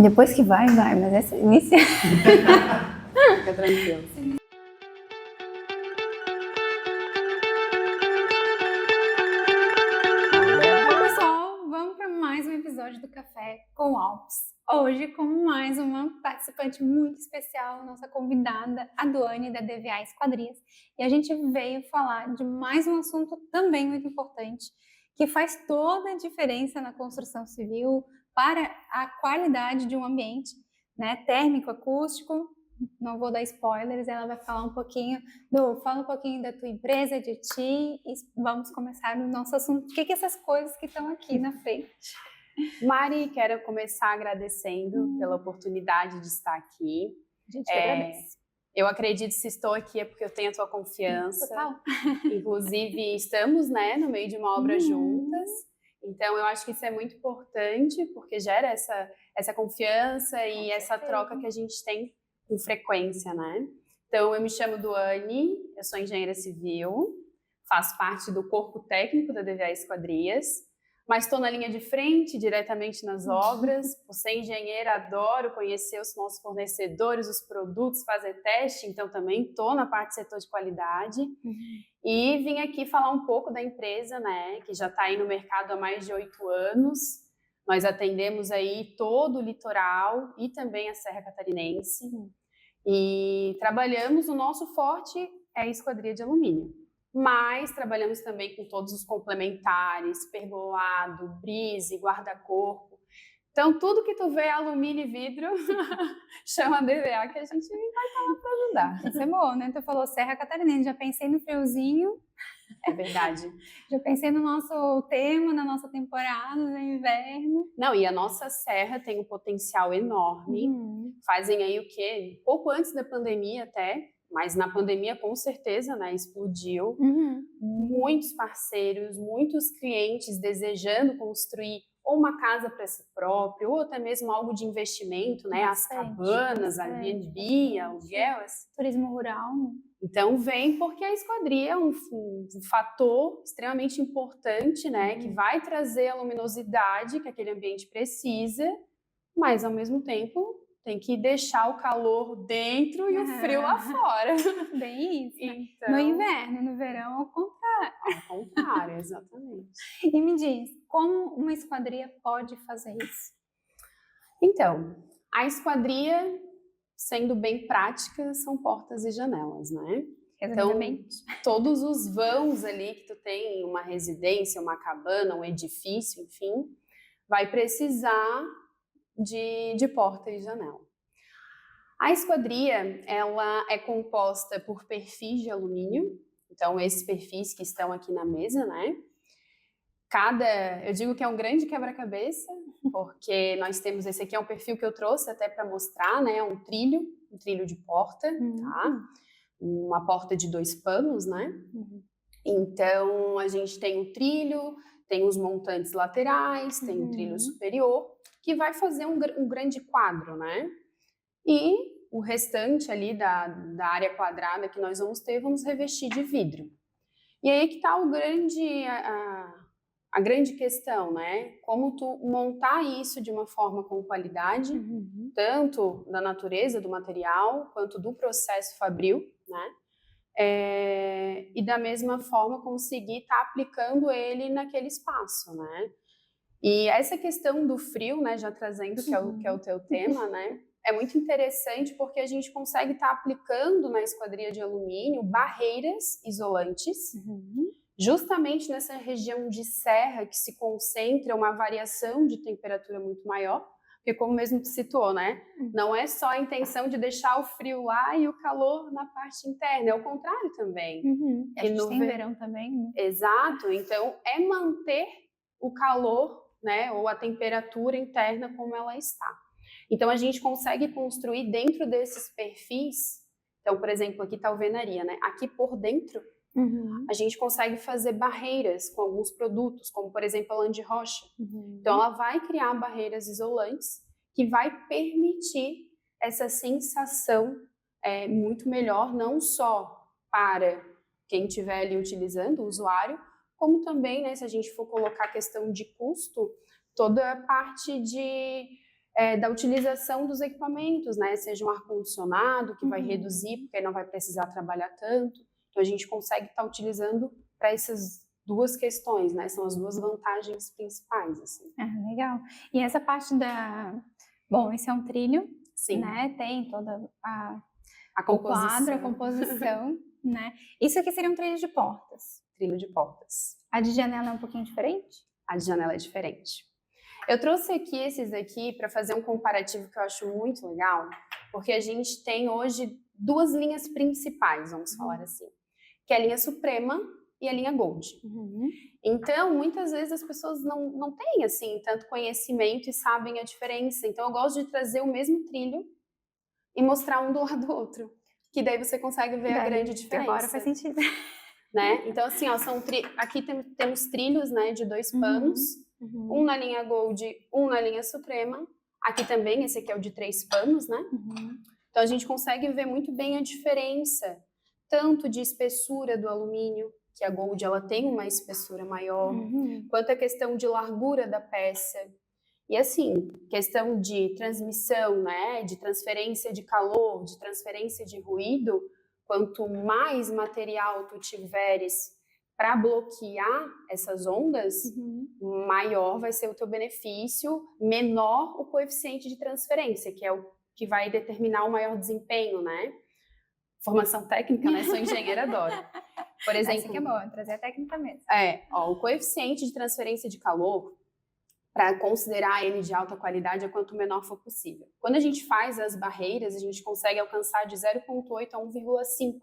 Depois que vai, mas essa início... Fica tranquilo. Olá, pessoal! Vamos para mais um episódio do Café com Alpes. Hoje com mais uma participante muito especial, nossa convidada, a Duane, da DVA Esquadrias. E a gente veio falar de mais um assunto também muito importante, que faz toda a diferença na construção civil para a qualidade de um ambiente, né? Térmico, acústico. Não vou dar spoilers, ela vai falar um pouquinho fala um pouquinho da tua empresa, de ti, e vamos começar no nosso assunto. O que essas coisas que estão aqui na frente? Mari, quero começar agradecendo pela oportunidade de estar aqui. A gente que agradece. Eu acredito que se estou aqui é porque eu tenho a tua confiança. Total. Inclusive, estamos, né, no meio de uma obra juntas. Então, eu acho que isso é muito importante, porque gera essa confiança e essa troca que a gente tem com frequência, né? Então, eu me chamo Duane, eu sou engenheira civil, faço parte do corpo técnico da DVA Esquadrias, mas estou na linha de frente, diretamente nas obras. Por ser engenheira, adoro conhecer os nossos fornecedores, os produtos, fazer teste, então também estou na parte do setor de qualidade. E vim aqui falar um pouco da empresa, né, que já está aí no mercado há mais de 8 anos. Nós atendemos aí todo o litoral e também a Serra Catarinense. E trabalhamos, o nosso forte é a esquadria de alumínio. Mas trabalhamos também com todos os complementares, pergolado, brise, guarda-corpo. Então, tudo que tu vê alumínio e vidro, chama a DVA que a gente vai estar lá para ajudar. Isso é bom, né? Tu falou Serra Catarinense, já pensei no friozinho. É verdade. Já pensei no nosso tema, na nossa temporada, no inverno. Não, e a nossa serra tem um potencial enorme. Fazem aí o quê? Pouco antes da pandemia até, mas na pandemia com certeza, né, explodiu. Muitos parceiros, muitos clientes desejando construir ou uma casa para si próprio, ou até mesmo algo de investimento, né? As cabanas, Airbnb, aluguel. Turismo rural. Então vem porque a esquadria é um fator extremamente importante, né? Que vai trazer a luminosidade que aquele ambiente precisa, mas ao mesmo tempo tem que deixar o calor dentro e o frio lá fora. Bem isso. Então, no inverno, no verão, ao contrário. Ao contrário, exatamente. E me diz, como uma esquadria pode fazer isso? Então, a esquadria, sendo bem prática, são portas e janelas, né? Então, todos os vãos ali que tu tem, uma residência, uma cabana, um edifício, enfim, vai precisar de porta e janela. A esquadria, ela é composta por perfis de alumínio, então esses perfis que estão aqui na mesa, né? Eu digo que é um grande quebra-cabeça, porque nós temos, esse aqui é um perfil que eu trouxe até para mostrar, né? Um trilho de porta, tá? Uma porta de 2 panos, né? Então, a gente tem o trilho, tem os montantes laterais, tem o trilho superior, que vai fazer um grande quadro, né? E o restante ali da área quadrada que nós vamos ter, vamos revestir de vidro. E aí que está a grande questão, né? Como tu montar isso de uma forma com qualidade, tanto da natureza do material, quanto do processo fabril, né? E da mesma forma conseguir estar aplicando ele naquele espaço, né? E essa questão do frio, né, já trazendo que é o teu tema, né? É muito interessante porque a gente consegue estar aplicando na esquadria de alumínio barreiras isolantes, justamente nessa região de serra que se concentra uma variação de temperatura muito maior, porque como mesmo tu citou, né? Não é só a intenção de deixar o frio lá e o calor na parte interna, é o contrário também. A gente tem verão também, né? Exato, então é manter o calor, né, ou a temperatura interna como ela está. Então a gente consegue construir dentro desses perfis, então por exemplo aqui está a alvenaria, né? Aqui por dentro a gente consegue fazer barreiras com alguns produtos, como por exemplo a lã de rocha. Então ela vai criar barreiras isolantes que vai permitir essa sensação muito melhor, não só para quem estiver ali utilizando, o usuário, como também, né, se a gente for colocar a questão de custo, toda a parte de da utilização dos equipamentos, né? Seja um ar-condicionado, que vai reduzir, porque não vai precisar trabalhar tanto. Então, a gente consegue estar utilizando para essas duas questões, né? São as duas vantagens principais, assim. Legal. E essa parte Bom, esse é um trilho, Sim. né? Tem toda a o composição. quadro, a composição, né? Isso aqui seria um trilho de portas. Trilho de portas. A de janela é um pouquinho diferente? A de janela é diferente. Eu trouxe aqui esses aqui para fazer um comparativo que eu acho muito legal, porque a gente tem hoje duas linhas principais, vamos falar assim, que é a linha Suprema e a linha Gold. Então, muitas vezes as pessoas não têm, assim, tanto conhecimento e sabem a diferença. Então, eu gosto de trazer o mesmo trilho e mostrar um do lado do outro, que daí você consegue ver a grande diferença. Agora faz sentido. Né? Então, assim, ó, aqui temos trilhos, né, de 2 panos, um na linha Gold, um na linha Suprema. Aqui também, esse aqui é o de 3 panos, né? Então, a gente consegue ver muito bem a diferença, tanto de espessura do alumínio, que a Gold ela tem uma espessura maior, quanto a questão de largura da peça. E assim, questão de transmissão, né, de transferência de calor, de transferência de ruído, quanto mais material tu tiveres para bloquear essas ondas, maior vai ser o teu benefício, menor o coeficiente de transferência, que é o que vai determinar o maior desempenho, né? Formação técnica, né? Sou engenheira, adoro. Por exemplo... Essa que é boa, trazer a técnica mesmo. O coeficiente de transferência de calor, para considerar ele de alta qualidade, é quanto menor for possível. Quando a gente faz as barreiras, a gente consegue alcançar de 0,8 a 1,5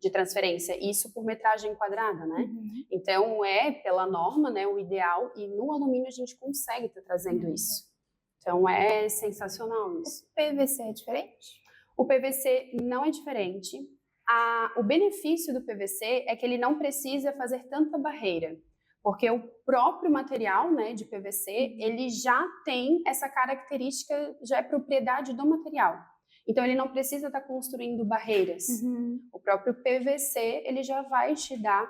de transferência, isso por metragem quadrada, né? Então, pela norma, né, o ideal, e no alumínio a gente consegue estar trazendo isso. Então, é sensacional isso. O PVC é diferente? O PVC não é diferente. O benefício do PVC é que ele não precisa fazer tanta barreira, porque o próprio material, né, de PVC, ele já tem essa característica, já é propriedade do material. Então, ele não precisa estar construindo barreiras. O próprio PVC, ele já vai te dar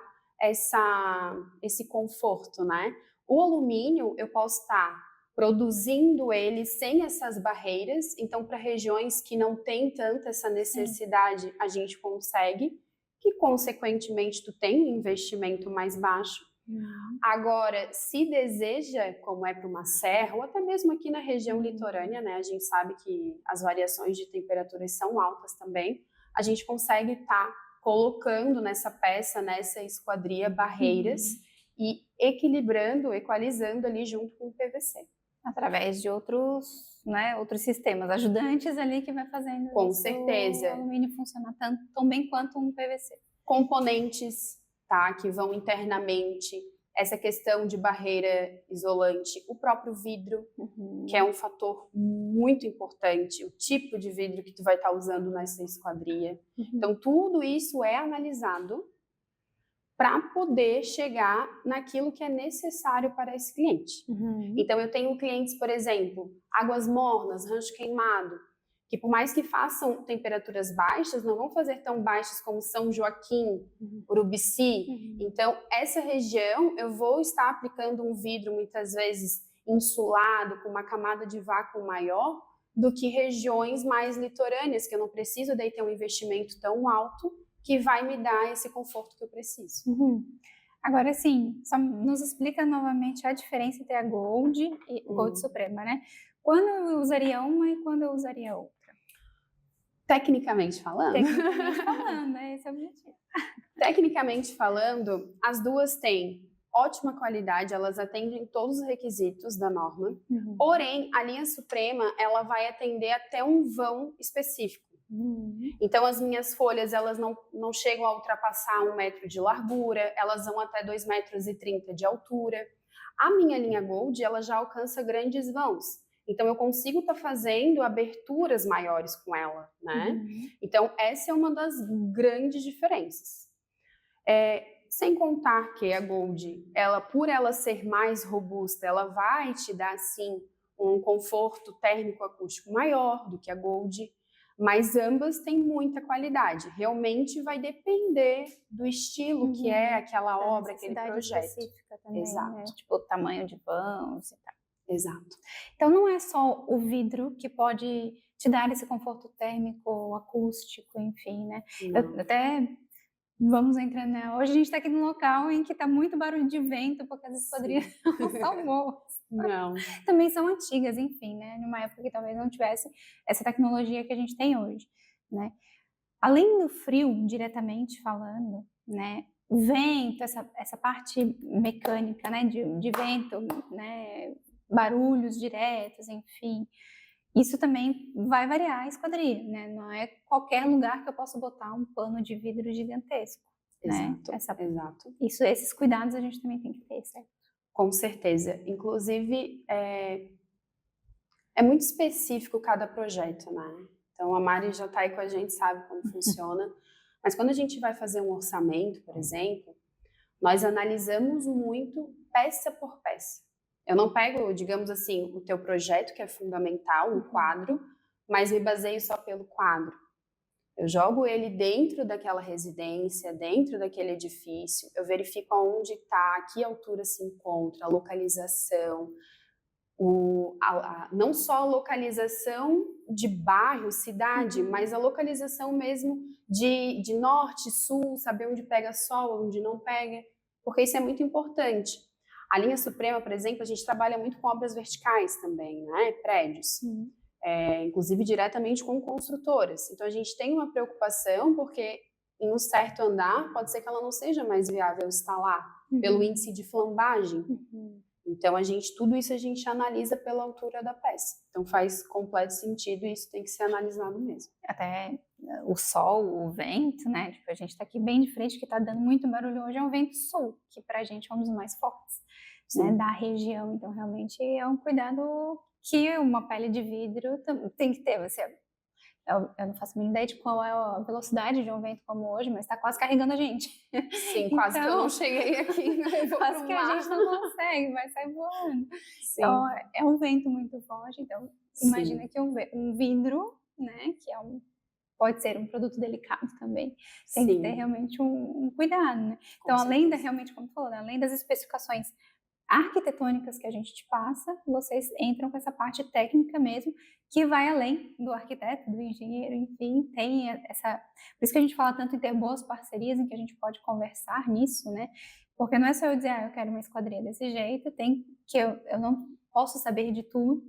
esse conforto, né? O alumínio, eu posso estar produzindo ele sem essas barreiras, então para regiões que não tem tanta essa necessidade, a gente consegue, que consequentemente tu tem um investimento mais baixo. Agora, se deseja, como é para uma serra, ou até mesmo aqui na região litorânea, né, a gente sabe que as variações de temperaturas são altas também, a gente consegue estar colocando nessa peça, nessa esquadria, barreiras e equilibrando, equalizando ali junto com o PVC. Através de outros sistemas ajudantes ali que vai fazendo com certeza. O alumínio funcionar tão bem quanto um PVC. Componentes, tá, que vão internamente, essa questão de barreira isolante, o próprio vidro, que é um fator muito importante, o tipo de vidro que tu vai estar usando nessa esquadria. Então, tudo isso é analisado para poder chegar naquilo que é necessário para esse cliente. Então, eu tenho clientes, por exemplo, águas mornas, rancho queimado, que por mais que façam temperaturas baixas, não vão fazer tão baixas como São Joaquim, Urubici. Então, essa região, eu vou estar aplicando um vidro, muitas vezes, insulado, com uma camada de vácuo maior, do que regiões mais litorâneas, que eu não preciso daí ter um investimento tão alto, que vai me dar esse conforto que eu preciso. Agora, sim, só nos explica novamente a diferença entre a Gold e Gold Suprema, né? Quando eu usaria uma e quando eu usaria outra? Tecnicamente falando. Tecnicamente falando, esse é o objetivo. Tecnicamente falando, as duas têm ótima qualidade, elas atendem todos os requisitos da norma, porém, a linha Suprema, ela vai atender até um vão específico. Então, as minhas folhas, elas não chegam a ultrapassar 1 metro de largura, elas vão até 2,30 metros de altura. A minha linha Gold, ela já alcança grandes vãos. Então, eu consigo estar fazendo aberturas maiores com ela, né? Então, essa é uma das grandes diferenças. Sem contar que a Gold, por ela ser mais robusta, ela vai te dar, sim, um conforto térmico-acústico maior do que a Gold, mas ambas têm muita qualidade. Realmente vai depender do estilo que é aquela obra, aquele projeto. Específica também, exato. Né? Tipo, o tamanho de vãos e tal. Exato. Então não é só o vidro que pode te dar esse conforto térmico, acústico, enfim, né? Até vamos entrar, né? Hoje a gente está aqui num local em que está muito barulho de vento, porque as esquadrias não são boas. Não. Também são antigas, enfim, né? Numa época que talvez não tivesse essa tecnologia que a gente tem hoje, né? Além do frio, diretamente falando, né? O vento, essa parte mecânica, né? De vento, né? Barulhos diretos, enfim. Isso também vai variar a esquadria, né? Não é qualquer lugar que eu possa botar um pano de vidro gigantesco, né? Exato. Esses cuidados a gente também tem que ter, certo? Com certeza. Inclusive, é muito específico cada projeto, né? Então, a Mari já está aí com a gente, sabe como funciona. Mas quando a gente vai fazer um orçamento, por exemplo, nós analisamos muito peça por peça. Eu não pego, digamos assim, o teu projeto, que é fundamental, um quadro, mas me baseio só pelo quadro. Eu jogo ele dentro daquela residência, dentro daquele edifício, eu verifico aonde está, a que altura se encontra, a localização, não só a localização de bairro, cidade, mas a localização mesmo de norte, sul, saber onde pega sol, onde não pega, porque isso é muito importante. A linha Suprema, por exemplo, a gente trabalha muito com obras verticais também, né? Prédios. Inclusive diretamente com construtoras. Então a gente tem uma preocupação porque em um certo andar pode ser que ela não seja mais viável instalar pelo índice de flambagem. Então tudo isso a gente analisa pela altura da peça. Então faz completo sentido e isso tem que ser analisado mesmo. Até o sol, o vento, né? Tipo, a gente está aqui bem de frente, que está dando muito barulho hoje, é um vento sul, que para a gente é um dos mais fortes, né, da região. Então realmente é um cuidado que uma pele de vidro tem que ter. Eu não faço a mínima ideia de qual é a velocidade de um vento como hoje, mas está quase carregando a gente. Sim, quase que eu não cheguei aqui. Quase que a gente não consegue, vai sair voando. Sim. Então, é um vento muito forte. Então, imagina que um vidro, né, que pode ser um produto delicado também, tem que ter realmente um cuidado, né? Então, além realmente, como tu falou, né, além das especificações arquitetônicas que a gente te passa, vocês entram com essa parte técnica mesmo, que vai além do arquiteto, do engenheiro, enfim, tem essa... Por isso que a gente fala tanto em ter boas parcerias, em que a gente pode conversar nisso, né? Porque não é só eu dizer, eu quero uma esquadria desse jeito, tem que eu não posso saber de tudo,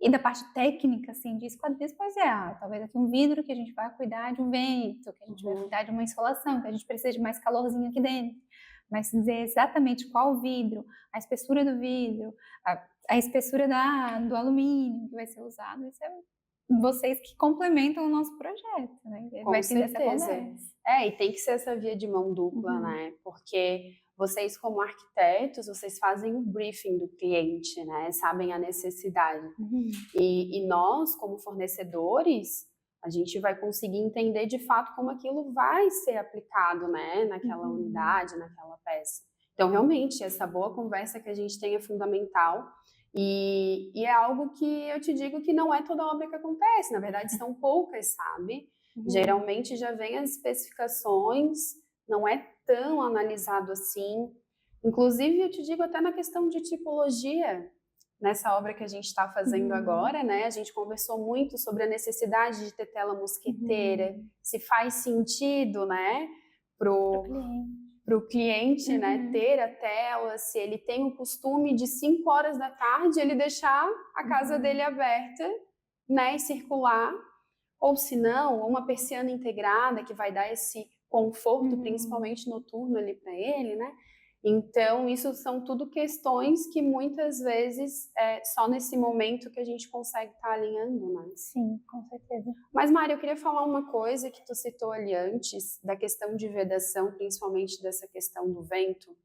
e da parte técnica, assim, de esquadrias, pode ser, talvez aqui um vidro que a gente vai cuidar de um vento, que a gente vai cuidar de uma insolação, que a gente precisa de mais calorzinho aqui dentro. Mas dizer exatamente qual vidro, a espessura do vidro, a espessura do alumínio que vai ser usado, isso é vocês que complementam o nosso projeto, né? Com certeza. E tem que ser essa via de mão dupla, né? Porque vocês, como arquitetos, vocês fazem o briefing do cliente, né? Sabem a necessidade. E nós, como fornecedores, a gente vai conseguir entender de fato como aquilo vai ser aplicado, né, naquela unidade, naquela peça. Então, realmente, essa boa conversa que a gente tem é fundamental e é algo que eu te digo que não é toda obra que acontece, na verdade são poucas, sabe? Geralmente já vem as especificações, não é tão analisado assim. Inclusive, eu te digo até na questão de tipologia. Nessa obra que a gente está fazendo agora, né? A gente conversou muito sobre a necessidade de ter tela mosquiteira, se faz sentido, né, pro cliente, né, ter a tela, se ele tem o costume de 5 horas da tarde ele deixar a casa dele aberta, né, e circular, ou se não, uma persiana integrada que vai dar esse conforto, principalmente noturno ali para ele, né? Então, isso são tudo questões que muitas vezes é só nesse momento que a gente consegue estar alinhando, né? Sim, com certeza. Mas, Mari, eu queria falar uma coisa que tu citou ali antes, da questão de vedação, principalmente dessa questão do vento,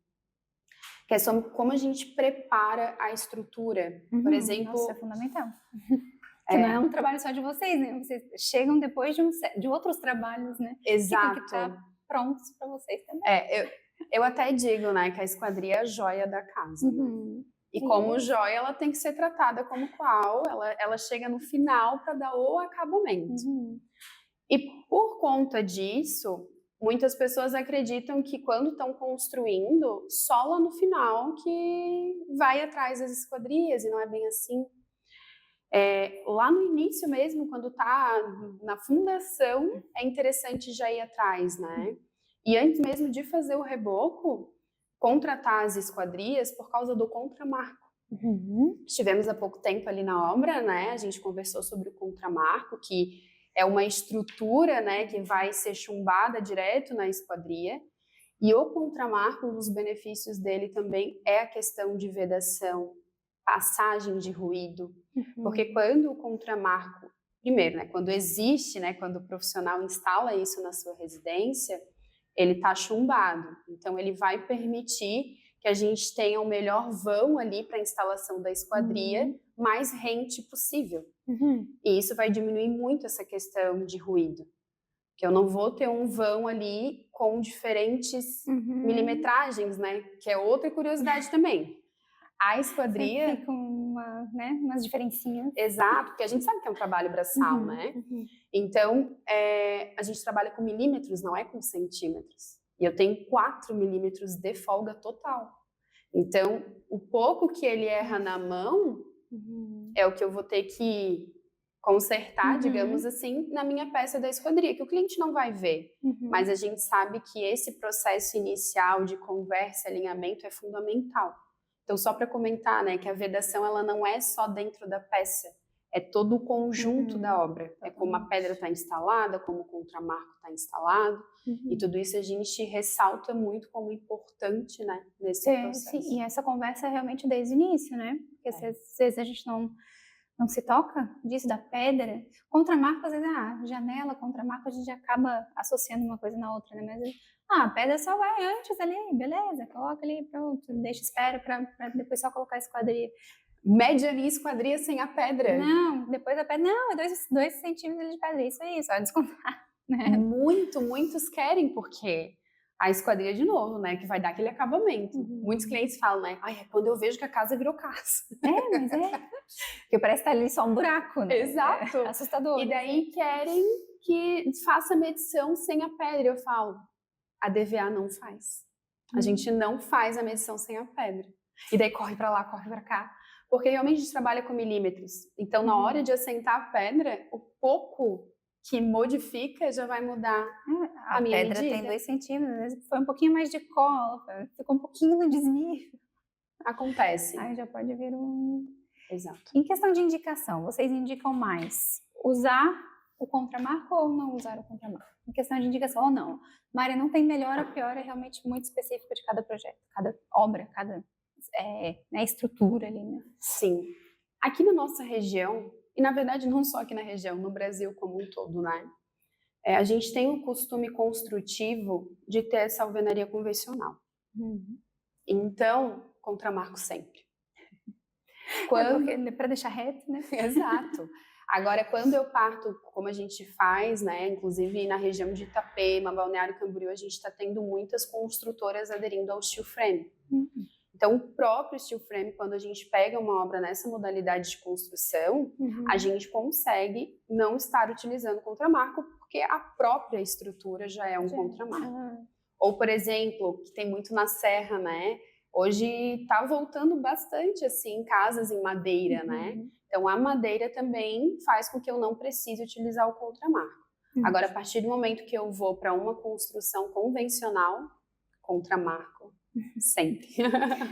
que é sobre como a gente prepara a estrutura. Por exemplo... Nossa, é fundamental. Que não é um trabalho só de vocês, né? Vocês chegam depois de outros trabalhos, né? Exato. Que tem que estar prontos para vocês também. Eu até digo, né, que a esquadria é a joia da casa. Né? E como joia, ela tem que ser tratada como qual, ela chega no final para dar o acabamento. E por conta disso, muitas pessoas acreditam que quando estão construindo, só lá no final que vai atrás das esquadrias, e não é bem assim. Lá no início mesmo, quando está na fundação, é interessante já ir atrás, né? E antes mesmo de fazer o reboco, contratar as esquadrias por causa do contramarco. Estivemos há pouco tempo ali na obra, né? A gente conversou sobre o contramarco, que é uma estrutura, né, que vai ser chumbada direto na esquadria. E o contramarco, um dos benefícios dele também é a questão de vedação, passagem de ruído. Porque quando o contramarco, primeiro, né, quando existe, né, quando o profissional instala isso na sua residência, ele está chumbado. Então, ele vai permitir que a gente tenha o melhor vão ali para a instalação da esquadria, mais rente possível. E isso vai diminuir muito essa questão de ruído. Que eu não vou ter um vão ali com diferentes milimetragens, né? Que é outra curiosidade também. A esquadria... Fica umas diferencinhas. Exato, porque a gente sabe que é um trabalho braçal, né? Então, a gente trabalha com milímetros, não é com centímetros. E eu tenho 4 milímetros de folga total. Então, o pouco que ele erra na mão é o que eu vou ter que consertar, digamos assim, na minha peça da esquadria, que o cliente não vai ver. Mas a gente sabe que esse processo inicial de conversa, alinhamento é fundamental. Então, só para comentar, né, que a vedação ela não é só dentro da peça, é todo o conjunto da obra. É como a pedra está instalada, como o contramarco está instalado, e tudo isso a gente ressalta muito como importante, né, nesse processo. Sim, e essa conversa é realmente desde o início, né? Porque às vezes a gente não se toca disso, da pedra. Contramarco, às vezes, janela, contramarco, a gente acaba associando uma coisa na outra, né? Mas, a pedra só vai antes ali, beleza, coloca ali, pronto, deixa, espera pra depois só colocar a esquadria. Mede ali a esquadria sem a pedra. Não, depois a pedra, não, é 2 centímetros de pedra, isso aí, só descontar, né? Muitos querem, porque a esquadria, de novo, né, que vai dar aquele acabamento. Muitos clientes falam, né, é quando eu vejo que a casa virou casa. Mas porque parece que tá ali só um buraco, né? Exato. É assustador. E daí querem que faça a medição sem a pedra. Eu falo, a DVA não faz. A gente não faz a medição sem a pedra. E daí corre pra lá, corre pra cá. Porque realmente a gente trabalha com milímetros. Então, na hora de assentar a pedra, o pouco que modifica já vai mudar a minha pedra medida. Tem 2 centímetros, às vezes foi um pouquinho mais de cola, ficou um pouquinho no desvio. Acontece. Aí já pode vir Exato. Em questão de indicação, vocês indicam mais usar o contramarco ou não usar o contramarco? Em questão de indicação ou não? Mária, não tem melhor ou pior, é realmente muito específico de cada projeto, cada obra, cada estrutura ali, né? Sim. Aqui na nossa região, e na verdade não só aqui na região, no Brasil como um todo, né? A gente tem um costume construtivo de ter essa alvenaria convencional. Então, contramarco sempre. Para deixar reto, né? Exato. Agora, quando eu parto, como a gente faz, né, inclusive na região de Itapema, Balneário Camboriú, a gente está tendo muitas construtoras aderindo ao steel frame. Então, o próprio steel frame, quando a gente pega uma obra nessa modalidade de construção, a gente consegue não estar utilizando contramarco, porque a própria estrutura já é um contramarco. Ou, por exemplo, que tem muito na serra, né? Hoje está voltando bastante, assim, casas em madeira, né? Então, a madeira também faz com que eu não precise utilizar o contramarco. Agora, a partir do momento que eu vou para uma construção convencional, contramarco, sempre.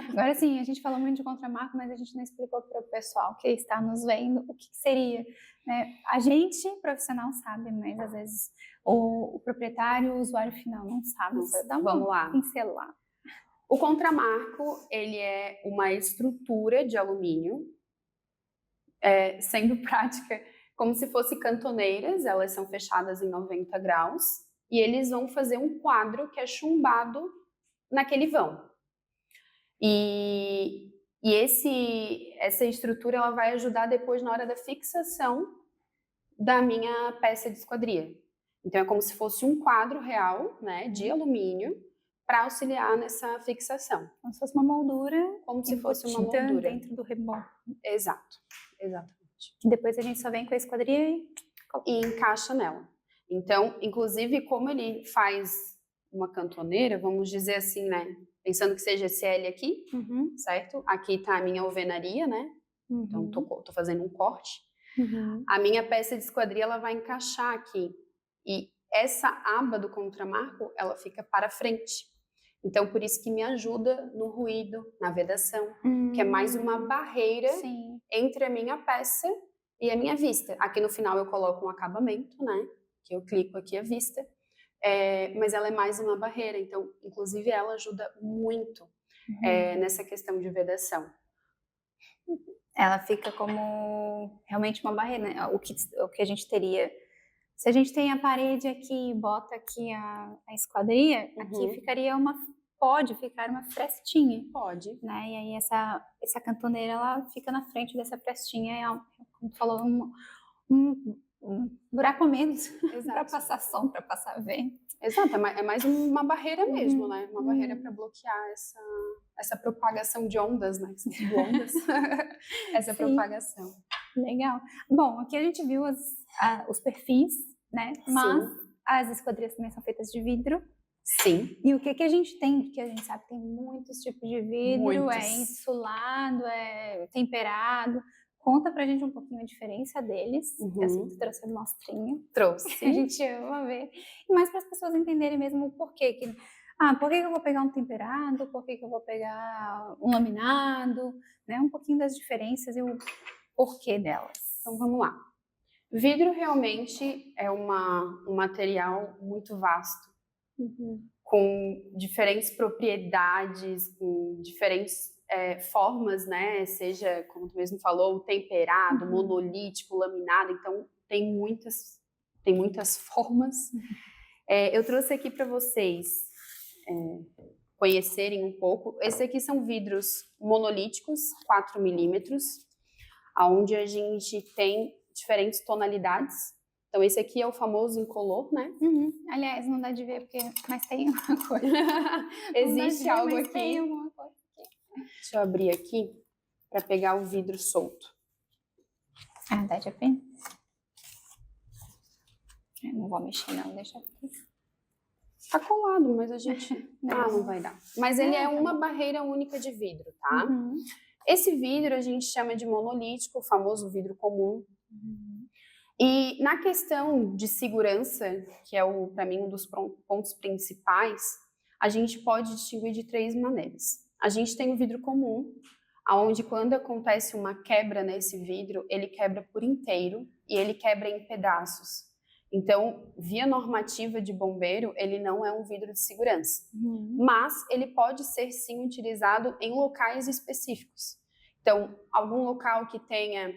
Agora sim, a gente falou muito de contramarco, mas a gente não explicou para o pessoal que está nos vendo o que seria, né? A gente, profissional, sabe, mas às vezes o proprietário, o usuário final não sabe. Vamos lá. Pincelar. O contramarco, ele é uma estrutura de alumínio, sendo prática como se fossem cantoneiras, elas são fechadas em 90 graus, e eles vão fazer um quadro que é chumbado naquele vão. E essa estrutura ela vai ajudar depois na hora da fixação da minha peça de esquadria. Então é como se fosse um quadro real, né, de alumínio, para auxiliar nessa fixação. Como se fosse uma moldura. Como se fosse uma moldura. Dentro do reboco. Exato, exatamente. Que depois a gente só vem com a esquadria e encaixa nela. Então, inclusive, como ele faz uma cantoneira, vamos dizer assim, né? Pensando que seja esse L aqui, certo? Aqui tá a minha alvenaria, né? Então, tô fazendo um corte. A minha peça de esquadria, ela vai encaixar aqui. E essa aba do contramarco, ela fica para frente. Então, por isso que me ajuda no ruído, na vedação, que é mais uma barreira entre a minha peça e a minha vista. Aqui no final eu coloco um acabamento, né? Que eu clico aqui a vista. Mas ela é mais uma barreira. Então, inclusive, ela ajuda muito nessa questão de vedação. Ela fica como realmente uma barreira, né? O que a gente teria... Se a gente tem a parede aqui e bota aqui a esquadria, aqui pode ficar uma frestinha. Pode. Né? E aí essa cantoneira, ela fica na frente dessa frestinha, como tu falou, um buraco a menos para passar som, para passar vento. Exato, é mais uma barreira mesmo, né? Uma barreira para bloquear essa propagação de ondas, né? De ondas. Essa propagação. Legal. Bom, aqui a gente viu os perfis, né? Mas as esquadrias também são feitas de vidro. Sim. E o que a gente tem? Porque a gente sabe que tem muitos tipos de vidro, é insulado, é temperado. Conta pra gente um pouquinho a diferença deles. Eu sei que tu trouxe a mostrinha. Trouxe. A gente ama ver. E mais para as pessoas entenderem mesmo o porquê. Por que eu vou pegar um temperado? Por que eu vou pegar um laminado? Né? Um pouquinho das diferenças e o porquê delas. Então vamos lá. Vidro realmente é um material muito vasto. Com diferentes propriedades, com diferentes formas, né? Seja, como tu mesmo falou, temperado, monolítico, laminado. Então, tem muitas formas. Eu trouxe aqui para vocês conhecerem um pouco. Esses aqui são vidros monolíticos, 4 milímetros, onde a gente tem diferentes tonalidades. Então, esse aqui é o famoso incolor, né? Aliás, não dá de ver, mas tem uma coisa. Existe algo aqui. Tem alguma coisa aqui. Deixa eu abrir aqui para pegar o vidro solto. Dá de ver? Eu não vou mexer não, deixa aqui. Tá colado, mas a gente... não vai dar. Mas ele é uma barreira única de vidro, tá? Esse vidro a gente chama de monolítico, o famoso vidro comum. E na questão de segurança, que é para mim um dos pontos principais, a gente pode distinguir de 3 maneiras. A gente tem o vidro comum, onde quando acontece uma quebra nesse vidro, ele quebra por inteiro e ele quebra em pedaços. Então, via normativa de bombeiro, ele não é um vidro de segurança. Mas ele pode ser sim utilizado em locais específicos. Então, algum local que tenha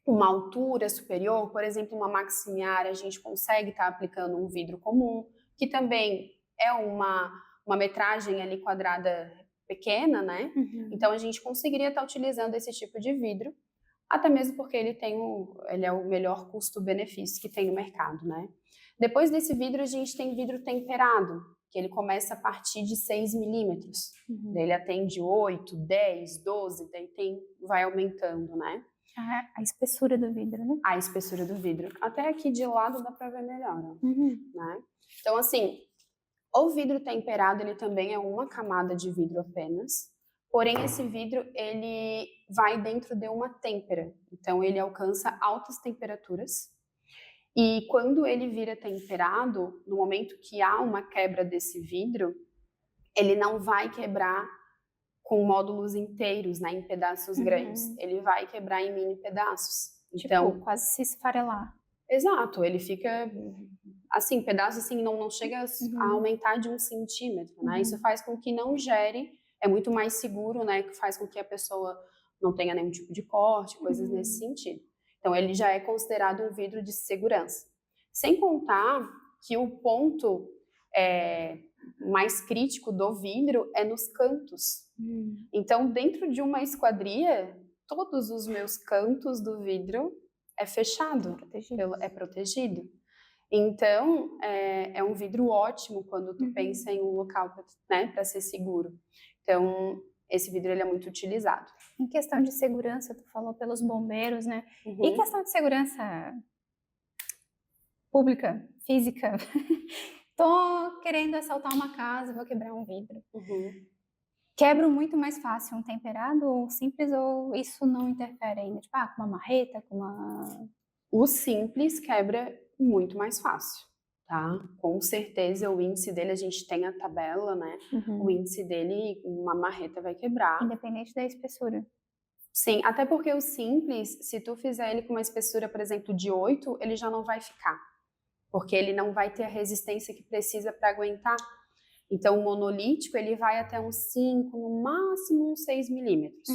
uma altura superior, por exemplo, uma maximiária, a gente consegue estar aplicando um vidro comum, que também é uma metragem ali quadrada pequena, né? Então, a gente conseguiria estar utilizando esse tipo de vidro, até mesmo porque ele é o melhor custo-benefício que tem no mercado, né? Depois desse vidro, a gente tem vidro temperado, que ele começa a partir de 6 milímetros. Ele atende 8, 10, 12, daí vai aumentando, né? A espessura do vidro, né? A espessura do vidro. Até aqui de lado dá para ver melhor, né? Então, assim, o vidro temperado, ele também é uma camada de vidro apenas, porém esse vidro, ele vai dentro de uma têmpera. Então, ele alcança altas temperaturas e quando ele vira temperado, no momento que há uma quebra desse vidro, ele não vai quebrar com módulos inteiros, né, em pedaços grandes. Ele vai quebrar em mini pedaços. Então, tipo, quase se esfarelar. Exato, ele fica, assim, pedaço assim, não chega a aumentar de 1 centímetro, né? Isso faz com que não gere, é muito mais seguro, né? Que faz com que a pessoa não tenha nenhum tipo de corte, coisas nesse sentido. Então, ele já é considerado um vidro de segurança. Sem contar que o ponto mais crítico do vidro é nos cantos. Então, dentro de uma esquadria, todos os meus cantos do vidro é fechado, é protegido. Então, é um vidro ótimo quando tu pensa em um local para ser seguro. Então, esse vidro ele é muito utilizado. Em questão de segurança, tu falou pelos bombeiros, né? E questão de segurança pública, física, Tô querendo assaltar uma casa, vou quebrar um vidro. Uhum. Quebro muito mais fácil um temperado ou simples, ou isso não interfere ainda? Tipo, com uma marreta, com uma... O simples quebra muito mais fácil, tá? Com certeza o índice dele, a gente tem a tabela, né? O índice dele, uma marreta vai quebrar. Independente da espessura. Sim, até porque o simples, se tu fizer ele com uma espessura, por exemplo, de 8, ele já não vai ficar. Porque ele não vai ter a resistência que precisa para aguentar. Então, o monolítico, ele vai até uns 5, no máximo uns 6 milímetros.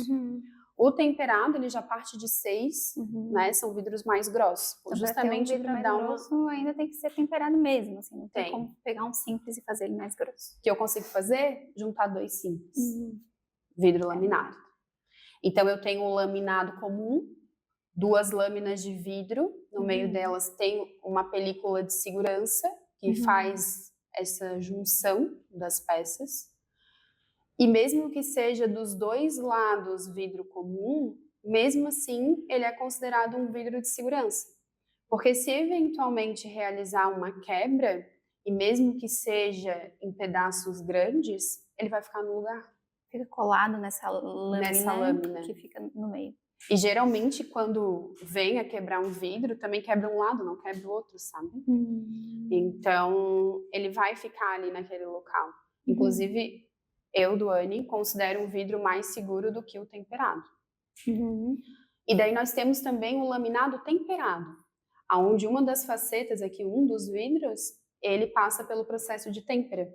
O temperado, ele já parte de 6, né? São vidros mais grossos. Então, justamente para dar uma... grosso, ainda tem que ser temperado mesmo, assim. Não tem Tem. como pegar um simples e fazer ele mais grosso. O que eu consigo fazer? Juntar 2 simples. Vidro laminado. Então, eu tenho o laminado comum, 2 lâminas de vidro. No meio delas tem uma película de segurança que faz essa junção das peças. E mesmo que seja dos 2 lados vidro comum, mesmo assim ele é considerado um vidro de segurança. Porque se eventualmente realizar uma quebra, e mesmo que seja em pedaços grandes, ele vai ficar no lugar. Fica colado nessa lâmina que fica no meio. E geralmente quando vem a quebrar um vidro, também quebra um lado, não quebra o outro, sabe? Então ele vai ficar ali naquele local. Inclusive, eu, Duane, considero um vidro mais seguro do que o temperado. E daí nós temos também o laminado temperado, onde uma das facetas aqui, um dos vidros, ele passa pelo processo de têmpera.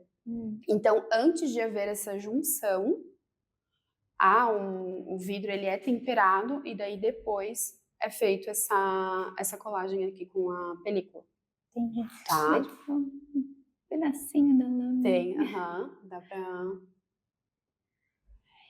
Então, antes de haver essa junção, o vidro ele é temperado e daí depois é feito essa colagem aqui com a película. Entendi. Tá? Tipo um pedacinho da lâmina. Tem, dá pra...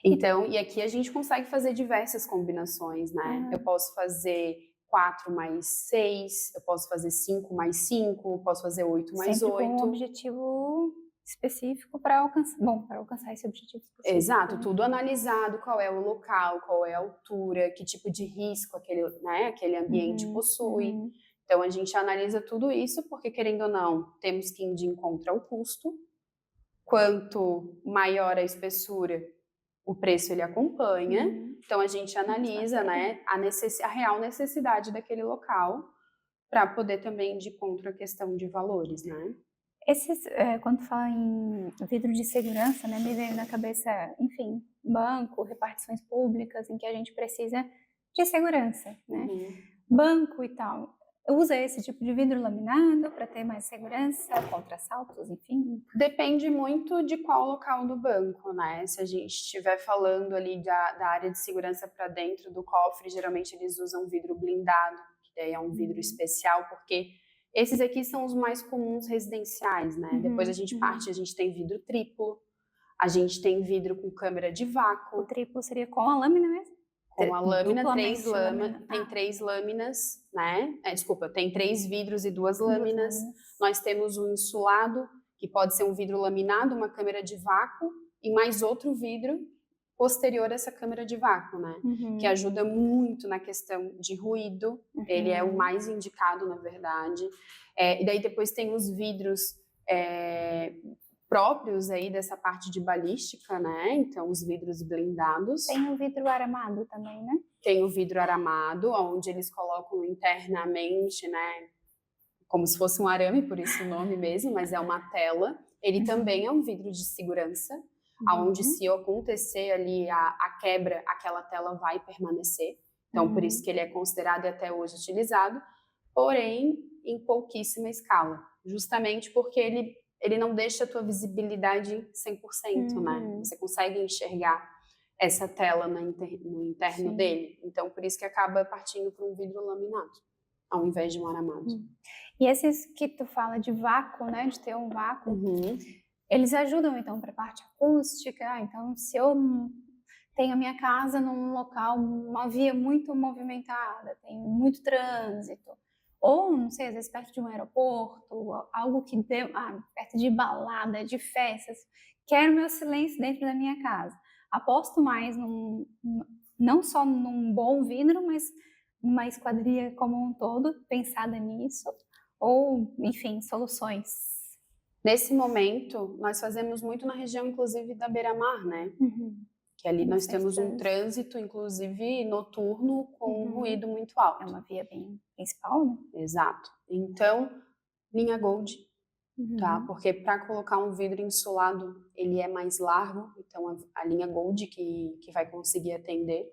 Então, e aqui a gente consegue fazer diversas combinações, né? Eu posso fazer 4 mais 6, eu posso fazer 5 mais 5, eu posso fazer 8 mais 8. Com um objetivo específico para alcançar esse objetivo específico. Exato, tudo analisado, qual é o local, qual é a altura, que tipo de risco aquele ambiente possui. Então a gente analisa tudo isso porque, querendo ou não, temos que ir de encontro ao custo. Quanto maior a espessura, o preço ele acompanha. Então a gente analisa, né, a real necessidade daquele local para poder também ir de encontro à questão de valores, né? Quando fala em vidro de segurança, né, me vem na cabeça, enfim, banco, repartições públicas, em que a gente precisa de segurança, né? Banco e tal. Usa esse tipo de vidro laminado para ter mais segurança contra assaltos, enfim? Depende muito de qual local do banco, né? Se a gente estiver falando ali da área de segurança para dentro do cofre, geralmente eles usam vidro blindado, que daí é um vidro especial, porque esses aqui são os mais comuns residenciais, né? Depois a gente tem vidro triplo, a gente tem vidro com câmera de vácuo. O triplo seria com a lâmina mesmo? Com a lâmina, tem 3 lâminas, né? Tem 3 vidros e 2 lâminas. Nós temos um insulado, que pode ser um vidro laminado, uma câmera de vácuo, e mais outro vidro posterior a essa câmera de vácuo, né? Que ajuda muito na questão de ruído. Ele é o mais indicado, na verdade. E daí depois tem os vidros próprios aí dessa parte de balística, né? Então, os vidros blindados. Tem o vidro aramado também, né? Tem o vidro aramado, onde eles colocam internamente, né? Como se fosse um arame, por isso o nome mesmo, mas é uma tela. Ele também é um vidro de segurança, onde se acontecer ali a quebra, aquela tela vai permanecer. Então, por isso que ele é considerado e até hoje utilizado, porém, em pouquíssima escala. Justamente porque ele não deixa a tua visibilidade 100%, né? Você consegue enxergar essa tela no interno dele. Então, por isso que acaba partindo para um vidro laminado, ao invés de um aramado. E esses que tu fala de vácuo, né? De ter um vácuo, eles ajudam, então, para a parte acústica. Então, se eu tenho a minha casa num local, uma via muito movimentada, tem muito trânsito, ou, não sei, às vezes perto de um aeroporto, algo que dê, perto de balada, de festas, quero meu silêncio dentro da minha casa. Aposto mais não só num bom vidro, mas numa esquadria como um todo, pensada nisso, ou, enfim, soluções. Nesse momento, nós fazemos muito na região, inclusive, da beira-mar, né? Que ali nós temos um trânsito, inclusive, noturno, com um ruído muito alto. É uma via bem principal, né? Exato. Então, linha Gold, tá? Porque para colocar um vidro insulado, ele é mais largo, então a linha Gold que vai conseguir atender.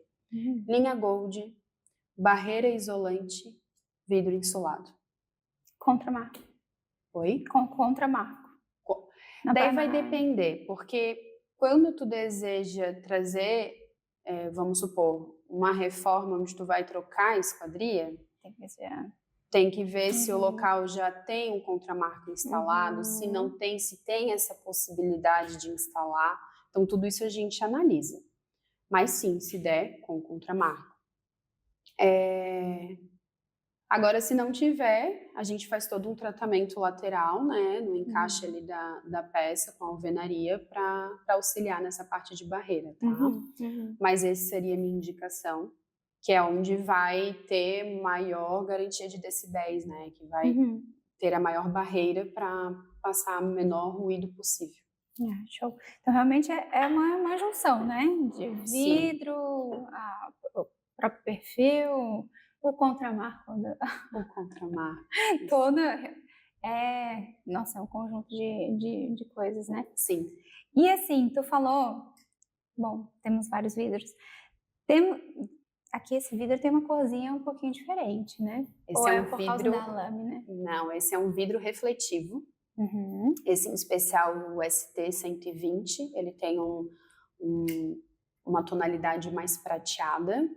Linha Gold, barreira isolante, vidro insulado. Contramarco. Oi? Contramarco. Daí vai depender, porque quando tu deseja trazer, vamos supor, uma reforma onde tu vai trocar a esquadria, tem que ver se o local já tem um contramarco instalado, se não tem, se tem essa possibilidade de instalar. Então, tudo isso a gente analisa. Mas sim, se der, com contramarco. Agora, se não tiver, a gente faz todo um tratamento lateral, né, no encaixe ali da peça com a alvenaria para auxiliar nessa parte de barreira, tá? Mas essa seria a minha indicação, que é onde vai ter maior garantia de decibéis, né, que vai ter a maior barreira para passar o menor ruído possível. Show. Então, realmente é uma junção, né, de vidro, o próprio perfil, o contramarco. O contramarco. Nossa, é um conjunto de coisas, né? Sim. E assim, tu falou, bom, temos vários vidros. Aqui esse vidro tem uma corzinha um pouquinho diferente, né? Esse é um por vidro... causa da lâmina? Não, esse é um vidro refletivo. Esse em especial, o ST120, ele tem uma tonalidade mais prateada,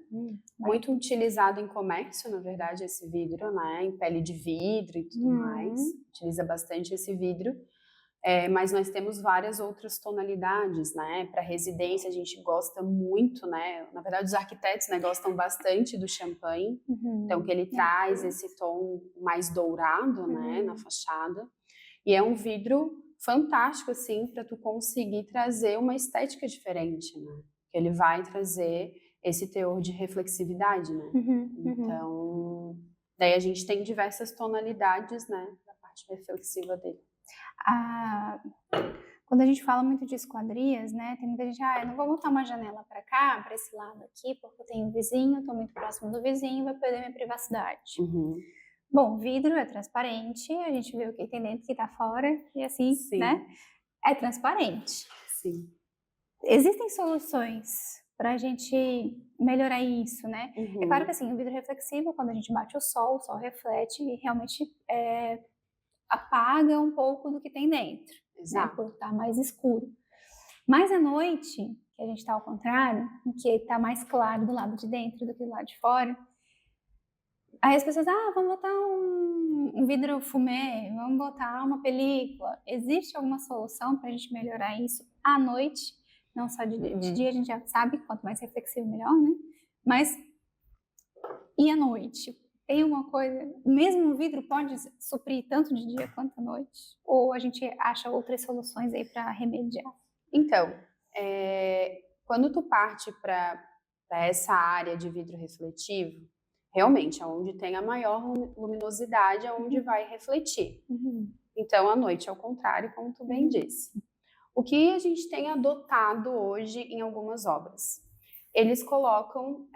muito utilizado em comércio, na verdade, esse vidro, né, em pele de vidro e tudo mais, utiliza bastante esse vidro, mas nós temos várias outras tonalidades, né, para residência a gente gosta muito, né, na verdade os arquitetos, né, gostam bastante do champanhe, então que ele traz esse tom mais dourado, né, na fachada, e é um vidro fantástico, assim, para tu conseguir trazer uma estética diferente, né? Ele vai trazer esse teor de reflexividade, né? Então, daí a gente tem diversas tonalidades, né, da parte reflexiva dele. Quando a gente fala muito de esquadrias, né, tem muita gente, eu não vou botar uma janela para cá, para esse lado aqui, porque eu tenho um vizinho, estou muito próximo do vizinho, vai perder minha privacidade. Bom, vidro é transparente, a gente vê o que tem dentro, o que está fora, e assim, né? É transparente. Sim. Existem soluções para a gente melhorar isso, né? É claro que assim, o vidro reflexivo, quando a gente bate o sol reflete e realmente apaga um pouco do que tem dentro, né? Por estar mais escuro. Mas à noite, que a gente está ao contrário, em que está mais claro do lado de dentro do que do lado de fora, aí as pessoas, vamos botar um vidro fumê, vamos botar uma película. Existe alguma solução para a gente melhorar isso à noite? Não só de dia, a gente já sabe, quanto mais reflexivo, melhor, né? Mas, e à noite? Tem uma coisa, mesmo o vidro pode suprir tanto de dia quanto à noite? Ou a gente acha outras soluções aí para remediar? Então, quando tu parte para essa área de vidro refletivo, realmente, onde tem a maior luminosidade é onde vai refletir. Então, à noite, ao contrário, como tu bem disse. O que a gente tem adotado hoje em algumas obras? Eles colocam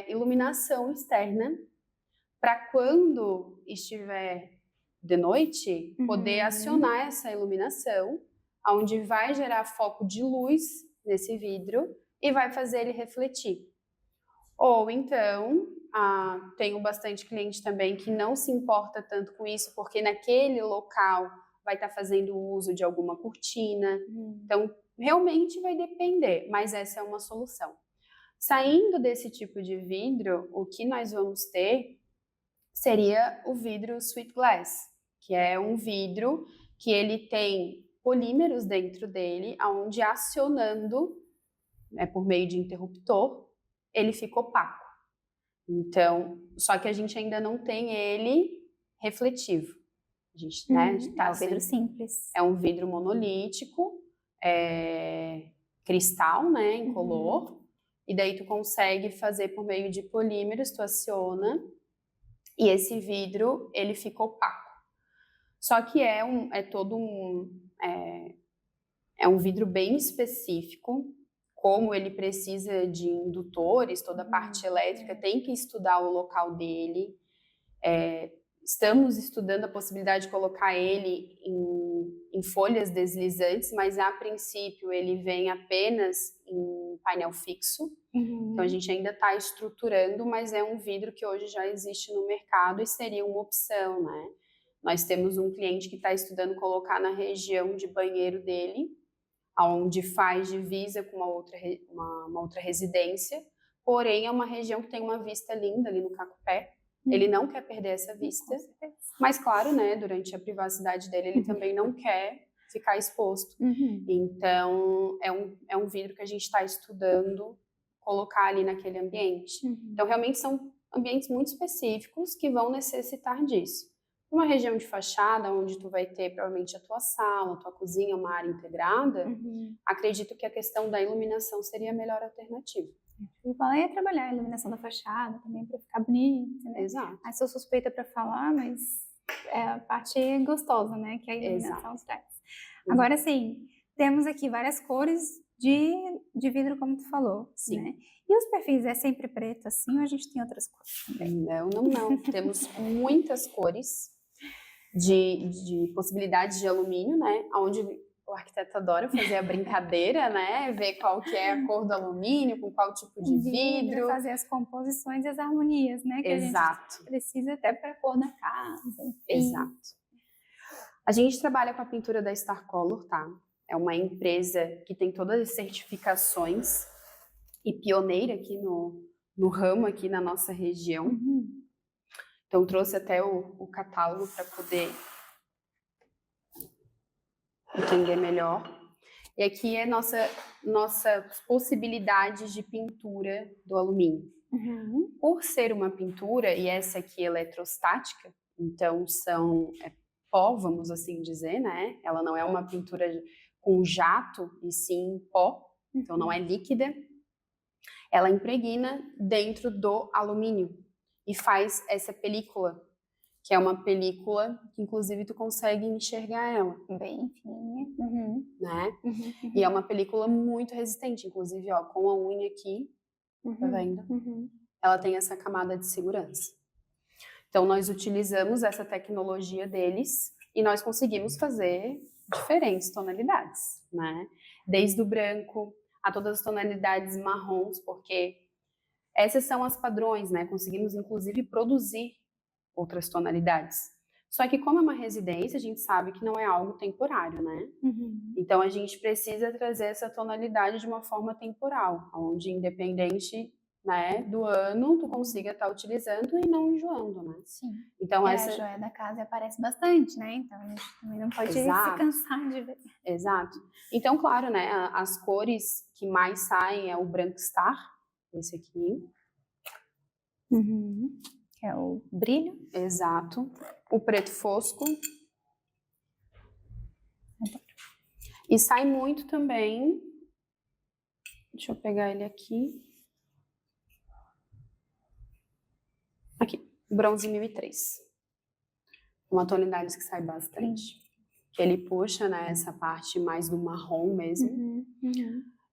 iluminação externa para quando estiver de noite, poder acionar essa iluminação, onde vai gerar foco de luz nesse vidro e vai fazer ele refletir. Ou então, tenho bastante cliente também que não se importa tanto com isso, porque naquele local vai estar fazendo uso de alguma cortina. Então, realmente vai depender, mas essa é uma solução. Saindo desse tipo de vidro, o que nós vamos ter seria o vidro Sweet Glass, que é um vidro que ele tem polímeros dentro dele, onde acionando, por meio de interruptor, ele fica opaco. Então, só que a gente ainda não tem ele refletivo. A gente, é um vidro simples. É um vidro monolítico, cristal, né, incolor. E daí tu consegue fazer por meio de polímeros, tu aciona, e esse vidro, ele fica opaco. Só que é todo é um vidro bem específico, como ele precisa de indutores, toda a parte elétrica, tem que estudar o local dele. Estamos estudando a possibilidade de colocar ele em folhas deslizantes, mas a princípio ele vem apenas em painel fixo. Então a gente ainda está estruturando, mas é um vidro que hoje já existe no mercado e seria uma opção, né? Nós temos um cliente que está estudando colocar na região de banheiro dele, onde faz divisa com uma outra residência, porém é uma região que tem uma vista linda ali no Cacupé. Ele não quer perder essa vista, mas claro, né, durante a privacidade dele, ele também não quer ficar exposto. Então, é um vidro que a gente está estudando colocar ali naquele ambiente. Então, realmente são ambientes muito específicos que vão necessitar disso. Uma região de fachada, onde tu vai ter provavelmente a tua sala, a tua cozinha, uma área integrada, acredito que a questão da iluminação seria a melhor alternativa. Eu ia trabalhar a iluminação da fachada também para ficar bonita, né? Exato. Aí sou suspeita para falar, mas é a parte gostosa, né? Que a iluminação traz. Agora, sim, temos aqui várias cores de vidro, como tu falou. Sim. Né? E os perfis é sempre preto assim ou a gente tem outras cores também? Não. Temos muitas cores de possibilidades de alumínio, né? Onde o arquiteto adora fazer a brincadeira, né? Ver qual que é a cor do alumínio, com qual tipo de vidro. Fazer as composições e as harmonias, né? Que Exato. A gente precisa até para a cor da casa. Enfim. Exato. A gente trabalha com a pintura da Star Color, tá? É uma empresa que tem todas as certificações e pioneira aqui no ramo, aqui na nossa região. Então, trouxe até o catálogo para poder entender melhor. E aqui é nossas possibilidades de pintura do alumínio. Por ser uma pintura, e essa aqui é eletrostática, então é pó, vamos assim dizer, né? Ela não é uma pintura com jato, e sim pó, então não é líquida. Ela impregna dentro do alumínio e faz essa película, que é uma película que inclusive tu consegue enxergar ela. Bem fininha. Né? E é uma película muito resistente, inclusive, ó, com a unha aqui, tá vendo? Ela tem essa camada de segurança. Então, nós utilizamos essa tecnologia deles e nós conseguimos fazer diferentes tonalidades, né? Desde o branco a todas as tonalidades marrons, porque essas são as padrões, né? Conseguimos, inclusive, produzir outras tonalidades. Só que como é uma residência, a gente sabe que não é algo temporário, né? Então, a gente precisa trazer essa tonalidade de uma forma temporal, onde independente, né, do ano, tu consiga estar utilizando e não enjoando, né? Sim. Então, a joia da casa aparece bastante, né? Então, a gente também não pode se cansar de ver. Exato. Então, claro, né, as cores que mais saem é o branco star, esse aqui. Que é o brilho. Exato. O preto fosco. E sai muito também. Deixa eu pegar ele aqui. Aqui, bronze 1003. Uma tonalidade que sai bastante. Que ele puxa, né, essa parte mais do marrom mesmo.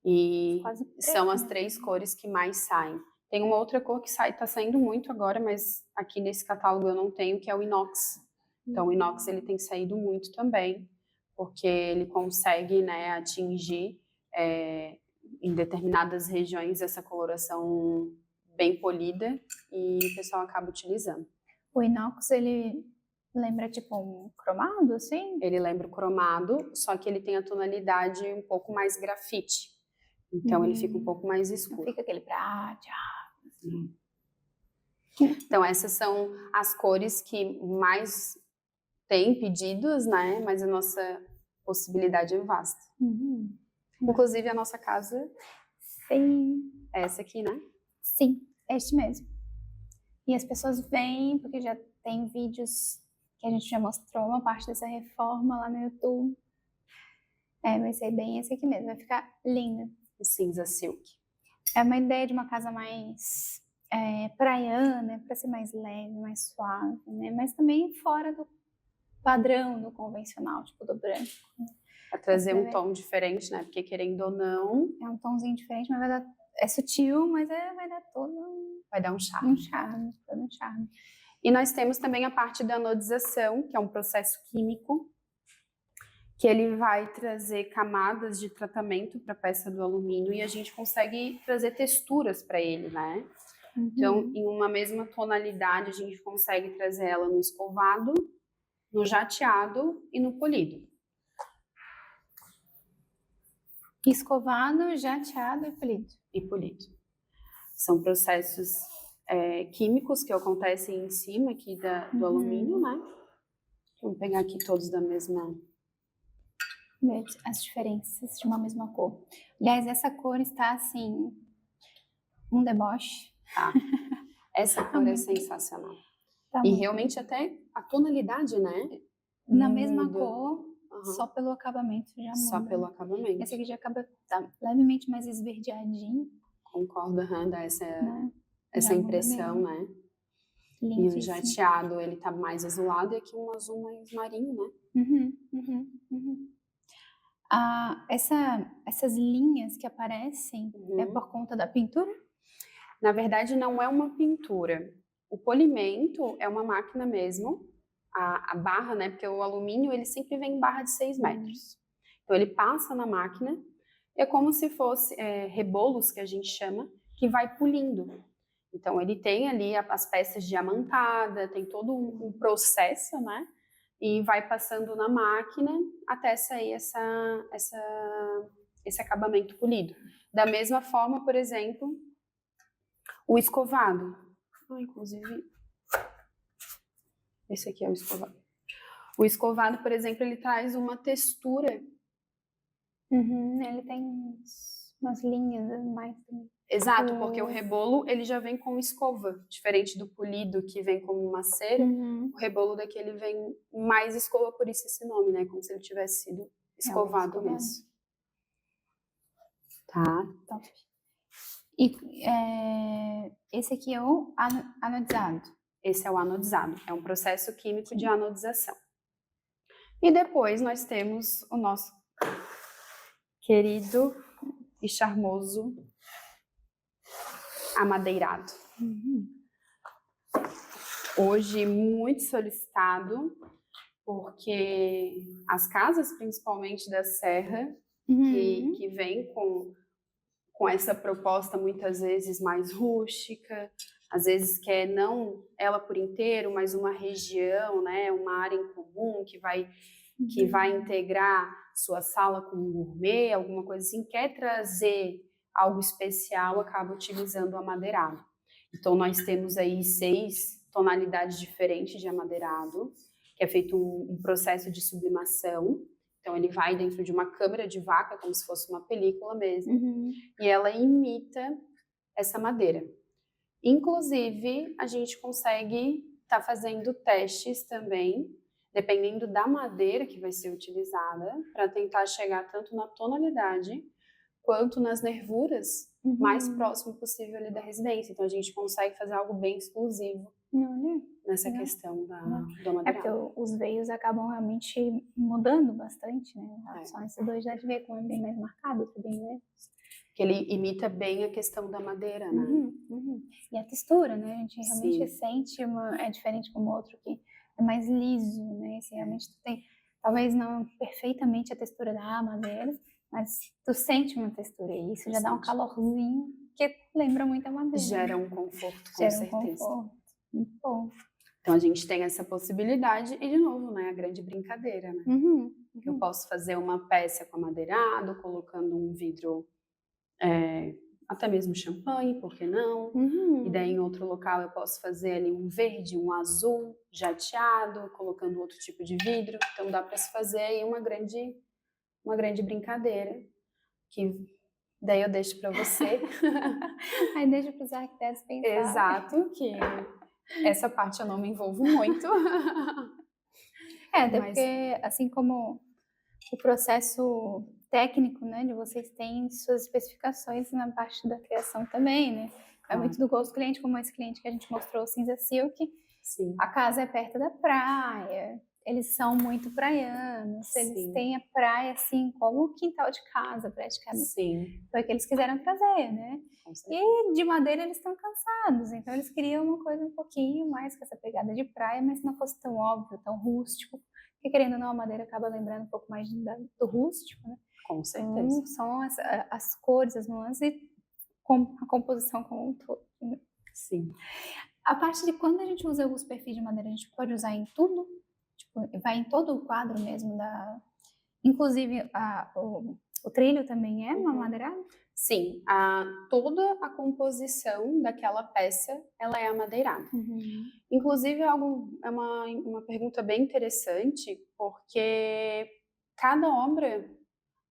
E são as 3 cores que mais saem. Tem uma outra cor que tá saindo muito agora, mas aqui nesse catálogo eu não tenho, que é o inox. Então, o inox ele tem saído muito também, porque ele consegue, né, atingir em determinadas regiões essa coloração bem polida e o pessoal acaba utilizando. O inox, ele lembra tipo um cromado, assim? Ele lembra o cromado, só que ele tem a tonalidade um pouco mais grafite. Então, ele fica um pouco mais escuro. Não fica aquele prata. Então, essas são as cores que mais tem pedidos, né? Mas a nossa possibilidade é vasta. Inclusive, a nossa casa é essa aqui, né? Sim, é este mesmo. E as pessoas vêm, porque já tem vídeos que a gente já mostrou uma parte dessa reforma lá no YouTube. Vai ser bem esse aqui mesmo, vai ficar lindo. Cinza silk. É uma ideia de uma casa mais praiana, para ser mais leve, mais suave, né? Mas também fora padrão do convencional, tipo do branco. Pra trazer um tom diferente, né? Porque querendo ou não... É um tomzinho diferente, mas é sutil, mas vai dar vai dar um charme. Todo um charme. E nós temos também a parte da anodização, que é um processo químico, que ele vai trazer camadas de tratamento para a peça do alumínio e a gente consegue trazer texturas para ele, né? Então, em uma mesma tonalidade, a gente consegue trazer ela no escovado, no jateado e no polido. Escovado, jateado e polido. São processos químicos que acontecem em cima aqui do alumínio, né? Vamos pegar aqui todos da mesma... As diferenças de uma mesma cor. Aliás, essa cor está, assim, um deboche. Tá. Essa cor é sensacional. Tá e realmente até a tonalidade, né? Na mesma cor, só pelo acabamento já muda. Só pelo acabamento. Esse aqui já acaba tá levemente mais esverdeadinho. Concordo, dá essa impressão, né? Lindíssimo. E o jateado, ele tá mais azulado e aqui um azul mais marinho, né? Essas linhas que aparecem é por conta da pintura? Na verdade, não é uma pintura. O polimento é uma máquina mesmo, a barra, né? Porque o alumínio, ele sempre vem em barra de 6 metros. Então, ele passa na máquina, é como se fosse rebolos, que a gente chama, que vai polindo. Então, ele tem ali as peças diamantadas, tem todo um processo, né? E vai passando na máquina até sair esse acabamento polido. Da mesma forma, por exemplo, o escovado. Inclusive, esse aqui é o escovado. O escovado, por exemplo, ele traz uma textura. Ele tem umas linhas mais também. Exato, porque o rebolo ele já vem com escova, diferente do polido que vem como uma cera. O rebolo daqui ele vem mais escova, por isso esse nome, né? Como se ele tivesse sido escovado mesmo. Tá. Top. E esse aqui é o anodizado. Esse é o anodizado, é um processo químico de anodização. E depois nós temos o nosso querido e charmoso amadeirado. Hoje muito solicitado, porque as casas, principalmente da Serra, que vem com essa proposta muitas vezes mais rústica, às vezes quer não ela por inteiro, mas uma região, né, uma área em comum que vai integrar sua sala com um gourmet, alguma coisa assim, quer trazer algo especial, acaba utilizando o amadeirado. Então, nós temos aí 6 tonalidades diferentes de amadeirado, que é feito um processo de sublimação. Então, ele vai dentro de uma câmara de vaca, como se fosse uma película mesmo, e ela imita essa madeira. Inclusive, a gente consegue estar fazendo testes também, dependendo da madeira que vai ser utilizada, para tentar chegar tanto na tonalidade quanto nas nervuras mais próximo possível ali da residência. Então, a gente consegue fazer algo bem exclusivo nessa questão do amadeirado. É porque os veios acabam realmente mudando bastante, né? Só esses dois já de ver como é bem mais marcado também, né? Que ele imita bem a questão da madeira, né? E a textura, né? A gente realmente sente é diferente como o outro que é mais liso, né? Esse realmente tu tem, talvez não perfeitamente a textura da madeira, mas tu sente uma textura e isso já dá um calorzinho que lembra muito a madeira. Gera um conforto, com certeza. Um conforto. Muito bom. Então a gente tem essa possibilidade e de novo, né, a grande brincadeira, né? Eu posso fazer uma peça com amadeirado, colocando um vidro, até mesmo champanhe, por que não? E daí em outro local eu posso fazer ali um verde, um azul, jateado, colocando outro tipo de vidro. Então dá para se fazer aí uma grande brincadeira, que daí eu deixo para você. Aí deixa para os arquitetos pensar. Exato, que essa parte eu não me envolvo muito. Até porque, assim como o processo técnico, né, de vocês têm suas especificações na parte da criação também, né? É muito do gosto do cliente, como esse cliente que a gente mostrou, o Cinza Silk. Sim. A casa é perto da praia, eles são muito praianos, Sim. eles têm a praia assim como o quintal de casa praticamente. Sim, Foi o que eles quiseram trazer, né? com certeza. E de madeira eles estão cansados, então eles queriam uma coisa um pouquinho mais com essa pegada de praia, mas não fosse tão óbvio, tão rústico, porque querendo ou não a madeira acaba lembrando um pouco mais do rústico, né? Com certeza. Então são as cores, as nuances e a composição como um todo. Né? Sim. A parte de quando a gente usa os perfis de madeira, a gente pode usar em tudo? Tipo, vai em todo o quadro mesmo da... Inclusive o trilho também é uma madeirada? Sim, toda a composição daquela peça, ela é amadeirada. Inclusive, é uma pergunta bem interessante, porque cada obra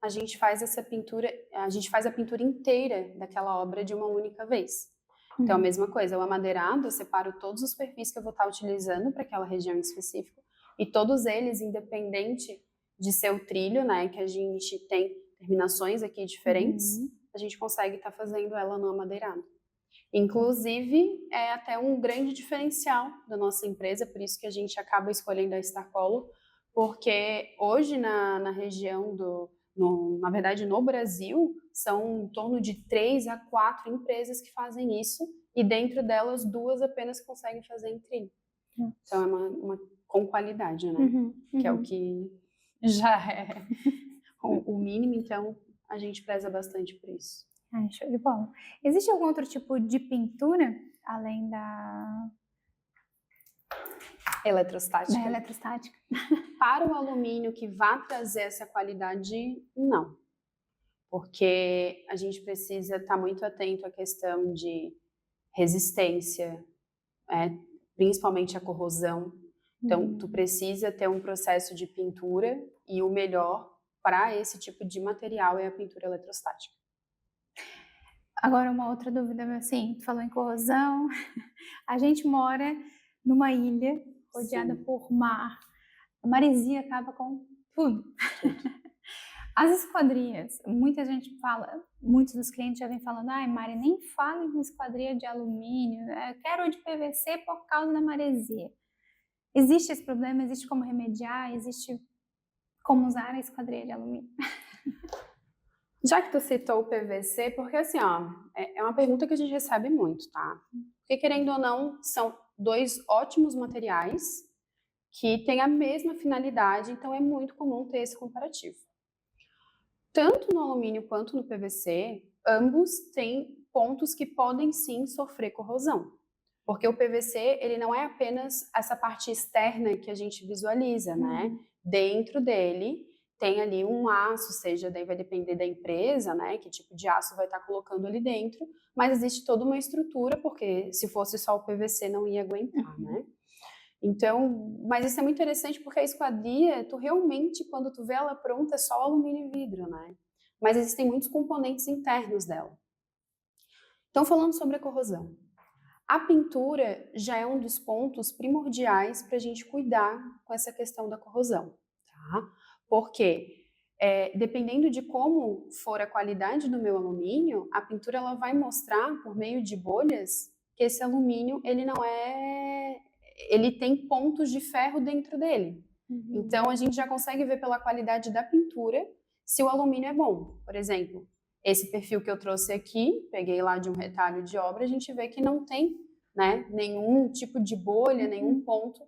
a gente faz a pintura inteira daquela obra de uma única vez. Então, a mesma coisa, o amadeirado, eu separo todos os perfis que eu vou estar utilizando para aquela região específica, e todos eles, independente de ser o trilho, né, que a gente tem terminações aqui diferentes, a gente consegue estar fazendo ela no amadeirado. Inclusive, é até um grande diferencial da nossa empresa, por isso que a gente acaba escolhendo a Starcolo, porque hoje na região na verdade no Brasil, são em torno de 3 a 4 empresas que fazem isso, e dentro delas 2 apenas conseguem fazer em trilho. Então é uma com qualidade, né? Que é o que já é o mínimo, então a gente preza bastante por isso. Ai, show de bola. Existe algum outro tipo de pintura, além da Eletrostática? eletrostática? Para o alumínio que vá trazer essa qualidade, não. Porque a gente precisa estar muito atento à questão de resistência, principalmente à corrosão. Então, tu precisa ter um processo de pintura, e o melhor para esse tipo de material é a pintura eletrostática. Agora, uma outra dúvida, assim, tu falou em corrosão, a gente mora numa ilha rodeada por mar, a maresia acaba com tudo. As esquadrias, muita gente fala, muitos dos clientes já vêm falando, ai Mari, nem fala em esquadria de alumínio, eu quero de PVC por causa da maresia. Existe esse problema? Existe como remediar? Existe como usar a esquadria de alumínio? Já que tu citou o PVC, porque assim, ó, é uma pergunta que a gente recebe muito, tá? Porque querendo ou não, são 2 ótimos materiais que têm a mesma finalidade, então é muito comum ter esse comparativo. Tanto no alumínio quanto no PVC, ambos têm pontos que podem sim sofrer corrosão. Porque o PVC, ele não é apenas essa parte externa que a gente visualiza, né? Dentro dele tem ali um aço, seja, daí vai depender da empresa, né? Que tipo de aço vai estar colocando ali dentro, mas existe toda uma estrutura, porque se fosse só o PVC não ia aguentar, né? Então, mas isso é muito interessante porque a esquadria, tu realmente, quando tu vê ela pronta, é só alumínio e vidro, né? Mas existem muitos componentes internos dela. Então, falando sobre a corrosão. A pintura já é um dos pontos primordiais para a gente cuidar com essa questão da corrosão, tá? Porque dependendo de como for a qualidade do meu alumínio, a pintura ela vai mostrar por meio de bolhas que esse alumínio ele tem pontos de ferro dentro dele. Então a gente já consegue ver pela qualidade da pintura se o alumínio é bom. Por exemplo, esse perfil que eu trouxe aqui, peguei lá de um retalho de obra, a gente vê que não tem, né, nenhum tipo de bolha, nenhum ponto,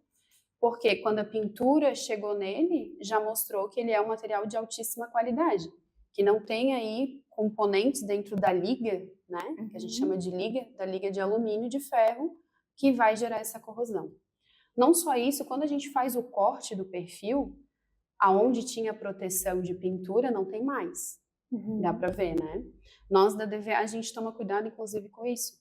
porque quando a pintura chegou nele, já mostrou que ele é um material de altíssima qualidade, que não tem aí componentes dentro da liga, né, que a gente chama de liga, da liga de alumínio e de ferro, que vai gerar essa corrosão. Não só isso, quando a gente faz o corte do perfil, aonde tinha proteção de pintura, não tem mais. Dá para ver, né? Nós da DVA, a gente toma cuidado, inclusive, com isso.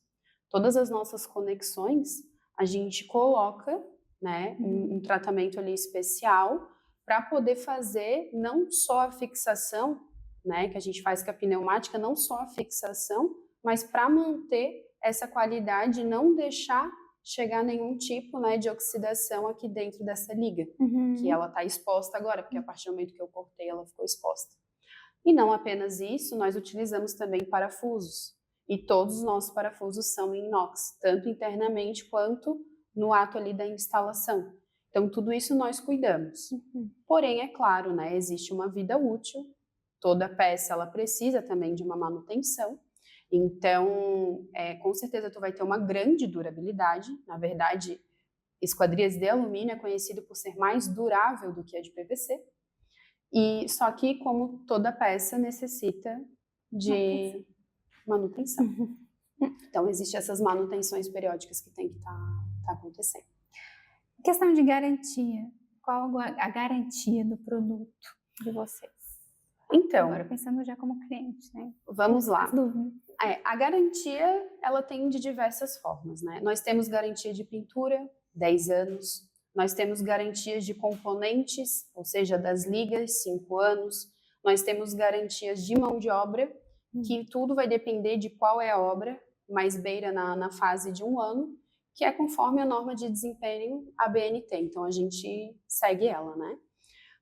Todas as nossas conexões, a gente coloca, né, um tratamento ali especial para poder fazer não só a fixação, né, que a gente faz com a pneumática, não só a fixação, mas para manter essa qualidade e não deixar chegar nenhum tipo, né, de oxidação aqui dentro dessa liga, que ela está exposta agora, porque a partir do momento que eu cortei, ela ficou exposta. E não apenas isso, nós utilizamos também parafusos. E todos os nossos parafusos são em inox, tanto internamente quanto no ato ali da instalação. Então, tudo isso nós cuidamos. Porém, é claro, né, existe uma vida útil, toda peça ela precisa também de uma manutenção, então, com certeza tu vai ter uma grande durabilidade. Na verdade, esquadrias de alumínio é conhecido por ser mais durável do que a de PVC, e só que, como toda peça, necessita de manutenção. Então, existem essas manutenções periódicas que tem que estar acontecendo. Questão de garantia. Qual a garantia do produto de vocês? Então, agora pensando já como cliente, né? Vamos lá. As dúvidas. A garantia, ela tem de diversas formas, né? Nós temos garantia de pintura, 10 anos. Nós temos garantias de componentes, ou seja, das ligas, 5 anos. Nós temos garantias de mão de obra, que tudo vai depender de qual é a obra, mas beira na fase de 1 ano, que é conforme a norma de desempenho ABNT. Então, a gente segue ela, né?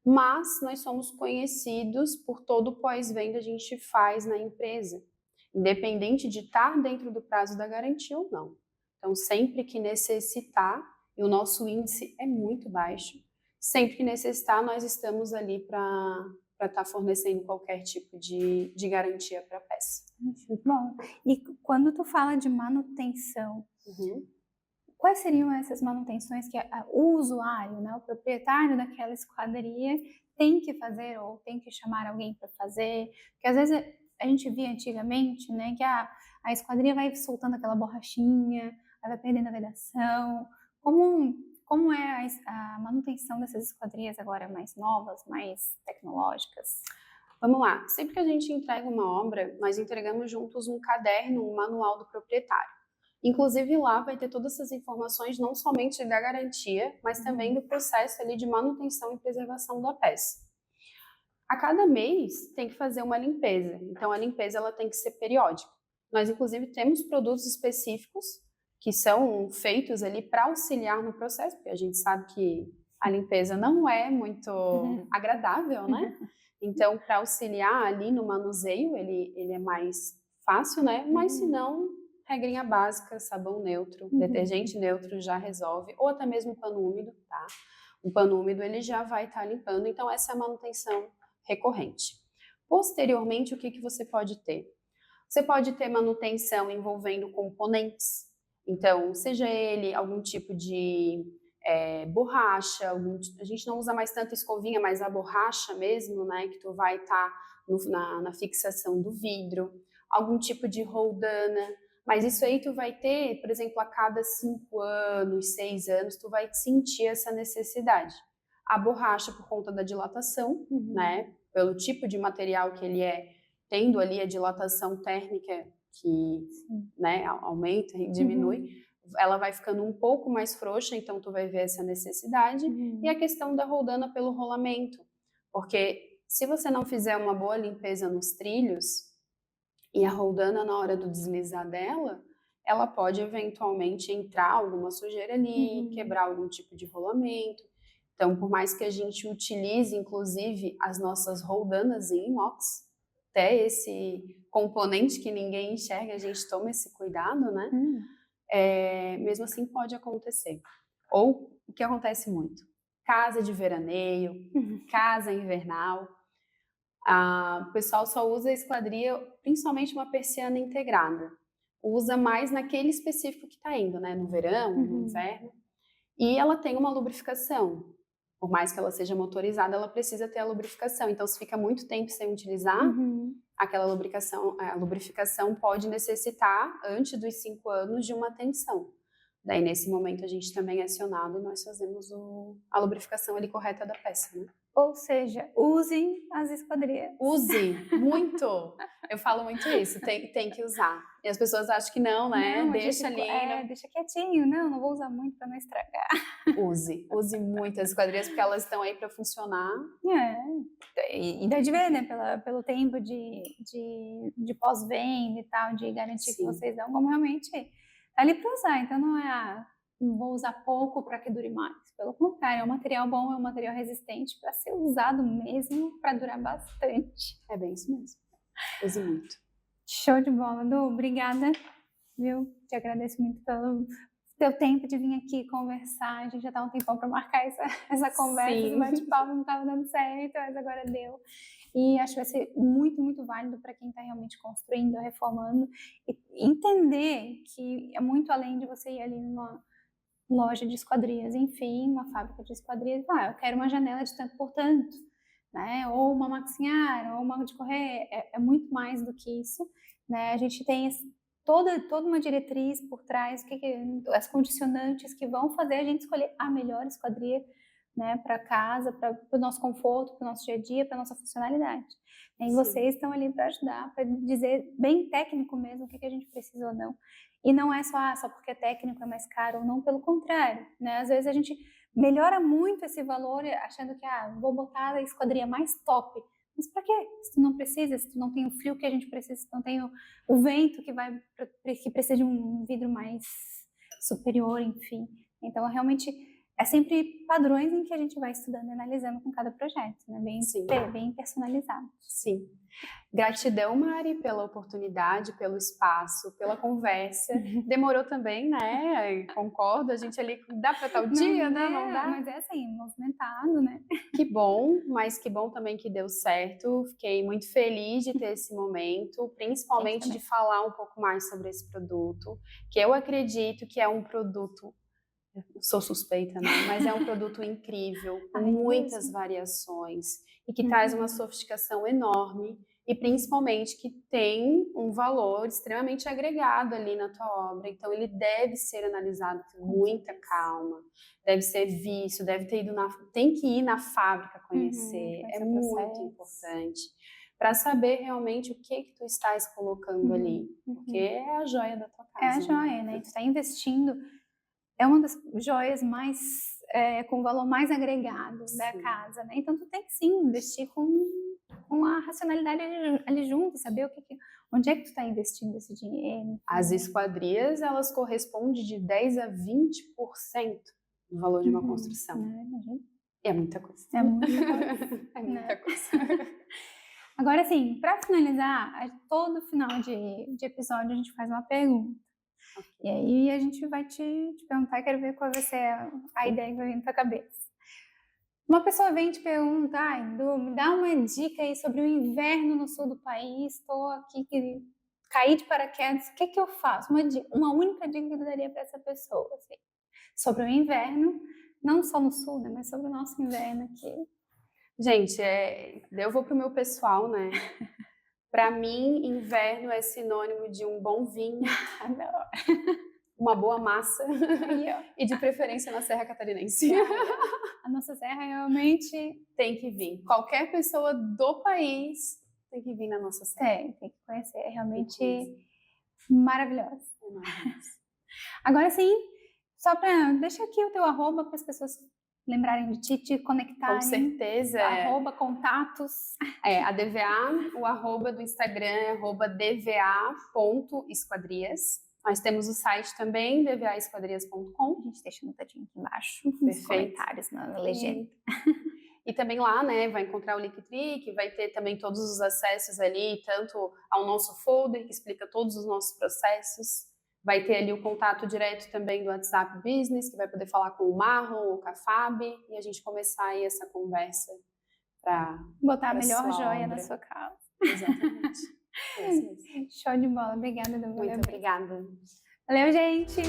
Mas nós somos conhecidos por todo o pós-venda a gente faz na empresa, independente de estar dentro do prazo da garantia ou não. Então, sempre que necessitar, e o nosso índice é muito baixo, sempre que necessitar, nós estamos ali para estar fornecendo qualquer tipo de garantia para a peça. Bom, e quando tu fala de manutenção, quais seriam essas manutenções que o usuário, né, o proprietário daquela esquadria tem que fazer ou tem que chamar alguém para fazer? Porque às vezes a gente via antigamente, né, que a esquadria vai soltando aquela borrachinha, aí vai perdendo a vedação. Como é a manutenção dessas esquadrias agora mais novas, mais tecnológicas? Vamos lá. Sempre que a gente entrega uma obra, nós entregamos juntos um caderno, um manual do proprietário. Inclusive lá vai ter todas essas informações, não somente da garantia, mas também do processo ali de manutenção e preservação da peça. A cada mês tem que fazer uma limpeza, então a limpeza ela tem que ser periódica. Nós inclusive temos produtos específicos que são feitos ali para auxiliar no processo, porque a gente sabe que a limpeza não é muito agradável, né? Então, para auxiliar ali no manuseio, ele é mais fácil, né? Mas se não, regrinha básica, sabão neutro, detergente neutro já resolve, ou até mesmo pano úmido, tá? O pano úmido ele já vai estar limpando, então essa é a manutenção recorrente. Posteriormente, o que você pode ter? Você pode ter manutenção envolvendo componentes, então, seja ele algum tipo de borracha, a gente não usa mais tanto escovinha, mas a borracha mesmo, né, que tu vai estar na fixação do vidro, algum tipo de roldana, mas isso aí tu vai ter, por exemplo, a cada 5 anos, 6 anos, tu vai sentir essa necessidade. A borracha por conta da dilatação, né, pelo tipo de material que ele é, tendo ali a dilatação térmica que, né, aumenta e diminui, ela vai ficando um pouco mais frouxa, então tu vai ver essa necessidade. E a questão da roldana pelo rolamento, porque se você não fizer uma boa limpeza nos trilhos, e a roldana na hora do deslizar dela, ela pode eventualmente entrar alguma sujeira ali, quebrar algum tipo de rolamento. Então, por mais que a gente utilize, inclusive, as nossas roldanas em inox, até esse componente que ninguém enxerga, a gente toma esse cuidado, né? Mesmo assim pode acontecer. Ou, o que acontece muito? Casa de veraneio, casa invernal. O pessoal só usa a esquadria, principalmente uma persiana integrada. Usa mais naquele específico que está indo, né? No verão, no inverno. E ela tem uma lubrificação. Por mais que ela seja motorizada, ela precisa ter a lubrificação. Então, se fica muito tempo sem utilizar, aquela lubrificação pode necessitar, antes dos 5 anos, de uma atenção. Daí, nesse momento, a gente também é acionado e nós fazemos a lubrificação ali correta da peça, né? Ou seja, usem as esquadrias. Use, muito! Eu falo muito isso, tem que usar. E as pessoas acham que não, né? Não, deixa ali. Deixa quietinho. Não vou usar muito para não estragar. Use muito as esquadrias, porque elas estão aí para funcionar. E dá de ver, né? Pelo tempo de pós-venda e tal, de garantia que vocês dão, como realmente tá ali para usar. Então não é vou usar pouco para que dure mais. Pelo contrário, é um material bom, é um material resistente para ser usado mesmo, para durar bastante. É bem isso mesmo. Use muito. Show de bola, Du. Obrigada, viu? Te agradeço muito pelo teu tempo de vir aqui conversar. A gente já tá um tempão para marcar essa conversa, esse bate-papo não estava dando certo, mas agora deu. E acho que vai ser muito, muito válido para quem está realmente construindo, reformando, e entender que é muito além de você ir ali numa loja de esquadrias, enfim, uma fábrica de esquadrias, eu quero uma janela de tanto por tanto, né? Ou uma maxiar, ou uma de correr, é muito mais do que isso, né? A gente tem toda uma diretriz por trás, as condicionantes que vão fazer a gente escolher a melhor esquadria, né, para casa, para o nosso conforto, para o nosso dia a dia, para a nossa funcionalidade. E vocês estão ali para ajudar, para dizer bem técnico mesmo o que a gente precisa ou não. E não é só porque é técnico é mais caro ou não, pelo contrário, né? Às vezes a gente melhora muito esse valor achando que vou botar a esquadria mais top. Mas para quê? Se tu não precisa, se tu não tem o frio que a gente precisa, se tu não tem o vento que precisa de um vidro mais superior, enfim. Então, realmente, é sempre padrões em que a gente vai estudando e analisando com cada projeto, né? Bem personalizado. Sim. Gratidão, Mari, pela oportunidade, pelo espaço, pela conversa. Demorou também, né? Concordo, a gente ali dá para tal dia, né? Não dá. Mas é assim, movimentado, né? Que bom, mas que bom também que deu certo. Fiquei muito feliz de ter esse momento, principalmente de falar um pouco mais sobre esse produto, que eu acredito que é um produto, sou suspeita, né? Mas é um produto incrível, com muitas variações e que traz uma sofisticação enorme e principalmente que tem um valor extremamente agregado ali na tua obra. Então ele deve ser analisado com muita calma, deve ser visto, tem que ir na fábrica conhecer, é muito importante para saber realmente o que tu estás colocando ali, porque é a joia da tua casa. É a joia, né? Tu está investindo, é uma das joias mais com o valor mais agregado da casa, né? Então tu tem que sim investir com a racionalidade ali junto, saber onde é que tu está investindo esse dinheiro. As esquadrias, elas correspondem de 10 a 20% do valor de uma construção. É muita coisa. É muita coisa. É muita coisa. Agora, assim, para finalizar, todo final de episódio a gente faz uma pergunta. E aí a gente vai te perguntar, quero ver qual vai ser a ideia que vai vir na tua cabeça. Uma pessoa vem te perguntar, Edu, me dá uma dica aí sobre o inverno no sul do país, estou aqui, caí de paraquedas, o que eu faço? Uma única dica que eu daria para essa pessoa, assim, sobre o inverno, não só no sul, né, mas sobre o nosso inverno aqui. Gente, eu vou pro meu pessoal, né? Para mim, inverno é sinônimo de um bom vinho, uma boa massa e de preferência na Serra Catarinense. A nossa serra realmente tem que vir. Qualquer pessoa do país tem que vir na nossa serra. Tem que conhecer. É realmente maravilhosa. É maravilhoso. Agora sim, só para deixar aqui o teu arroba para as pessoas lembrarem de ti, te conectarem. Com certeza. Arroba, contatos. A DVA, o arroba do Instagram é @dva.esquadrias. Nós temos o site também, dvaesquadrias.com. A gente deixa anotadinho aqui embaixo, nos comentários, na legenda. E também lá, né, vai encontrar o Linktree, que vai ter também todos os acessos ali, tanto ao nosso folder, que explica todos os nossos processos. Vai ter ali o contato direto também do WhatsApp Business, que vai poder falar com o Marlon ou com a Fabi, e a gente começar aí essa conversa para botar a melhor joia na sua casa. Exatamente. Show de bola. Obrigada, Edu. Muito obrigada. Valeu, gente!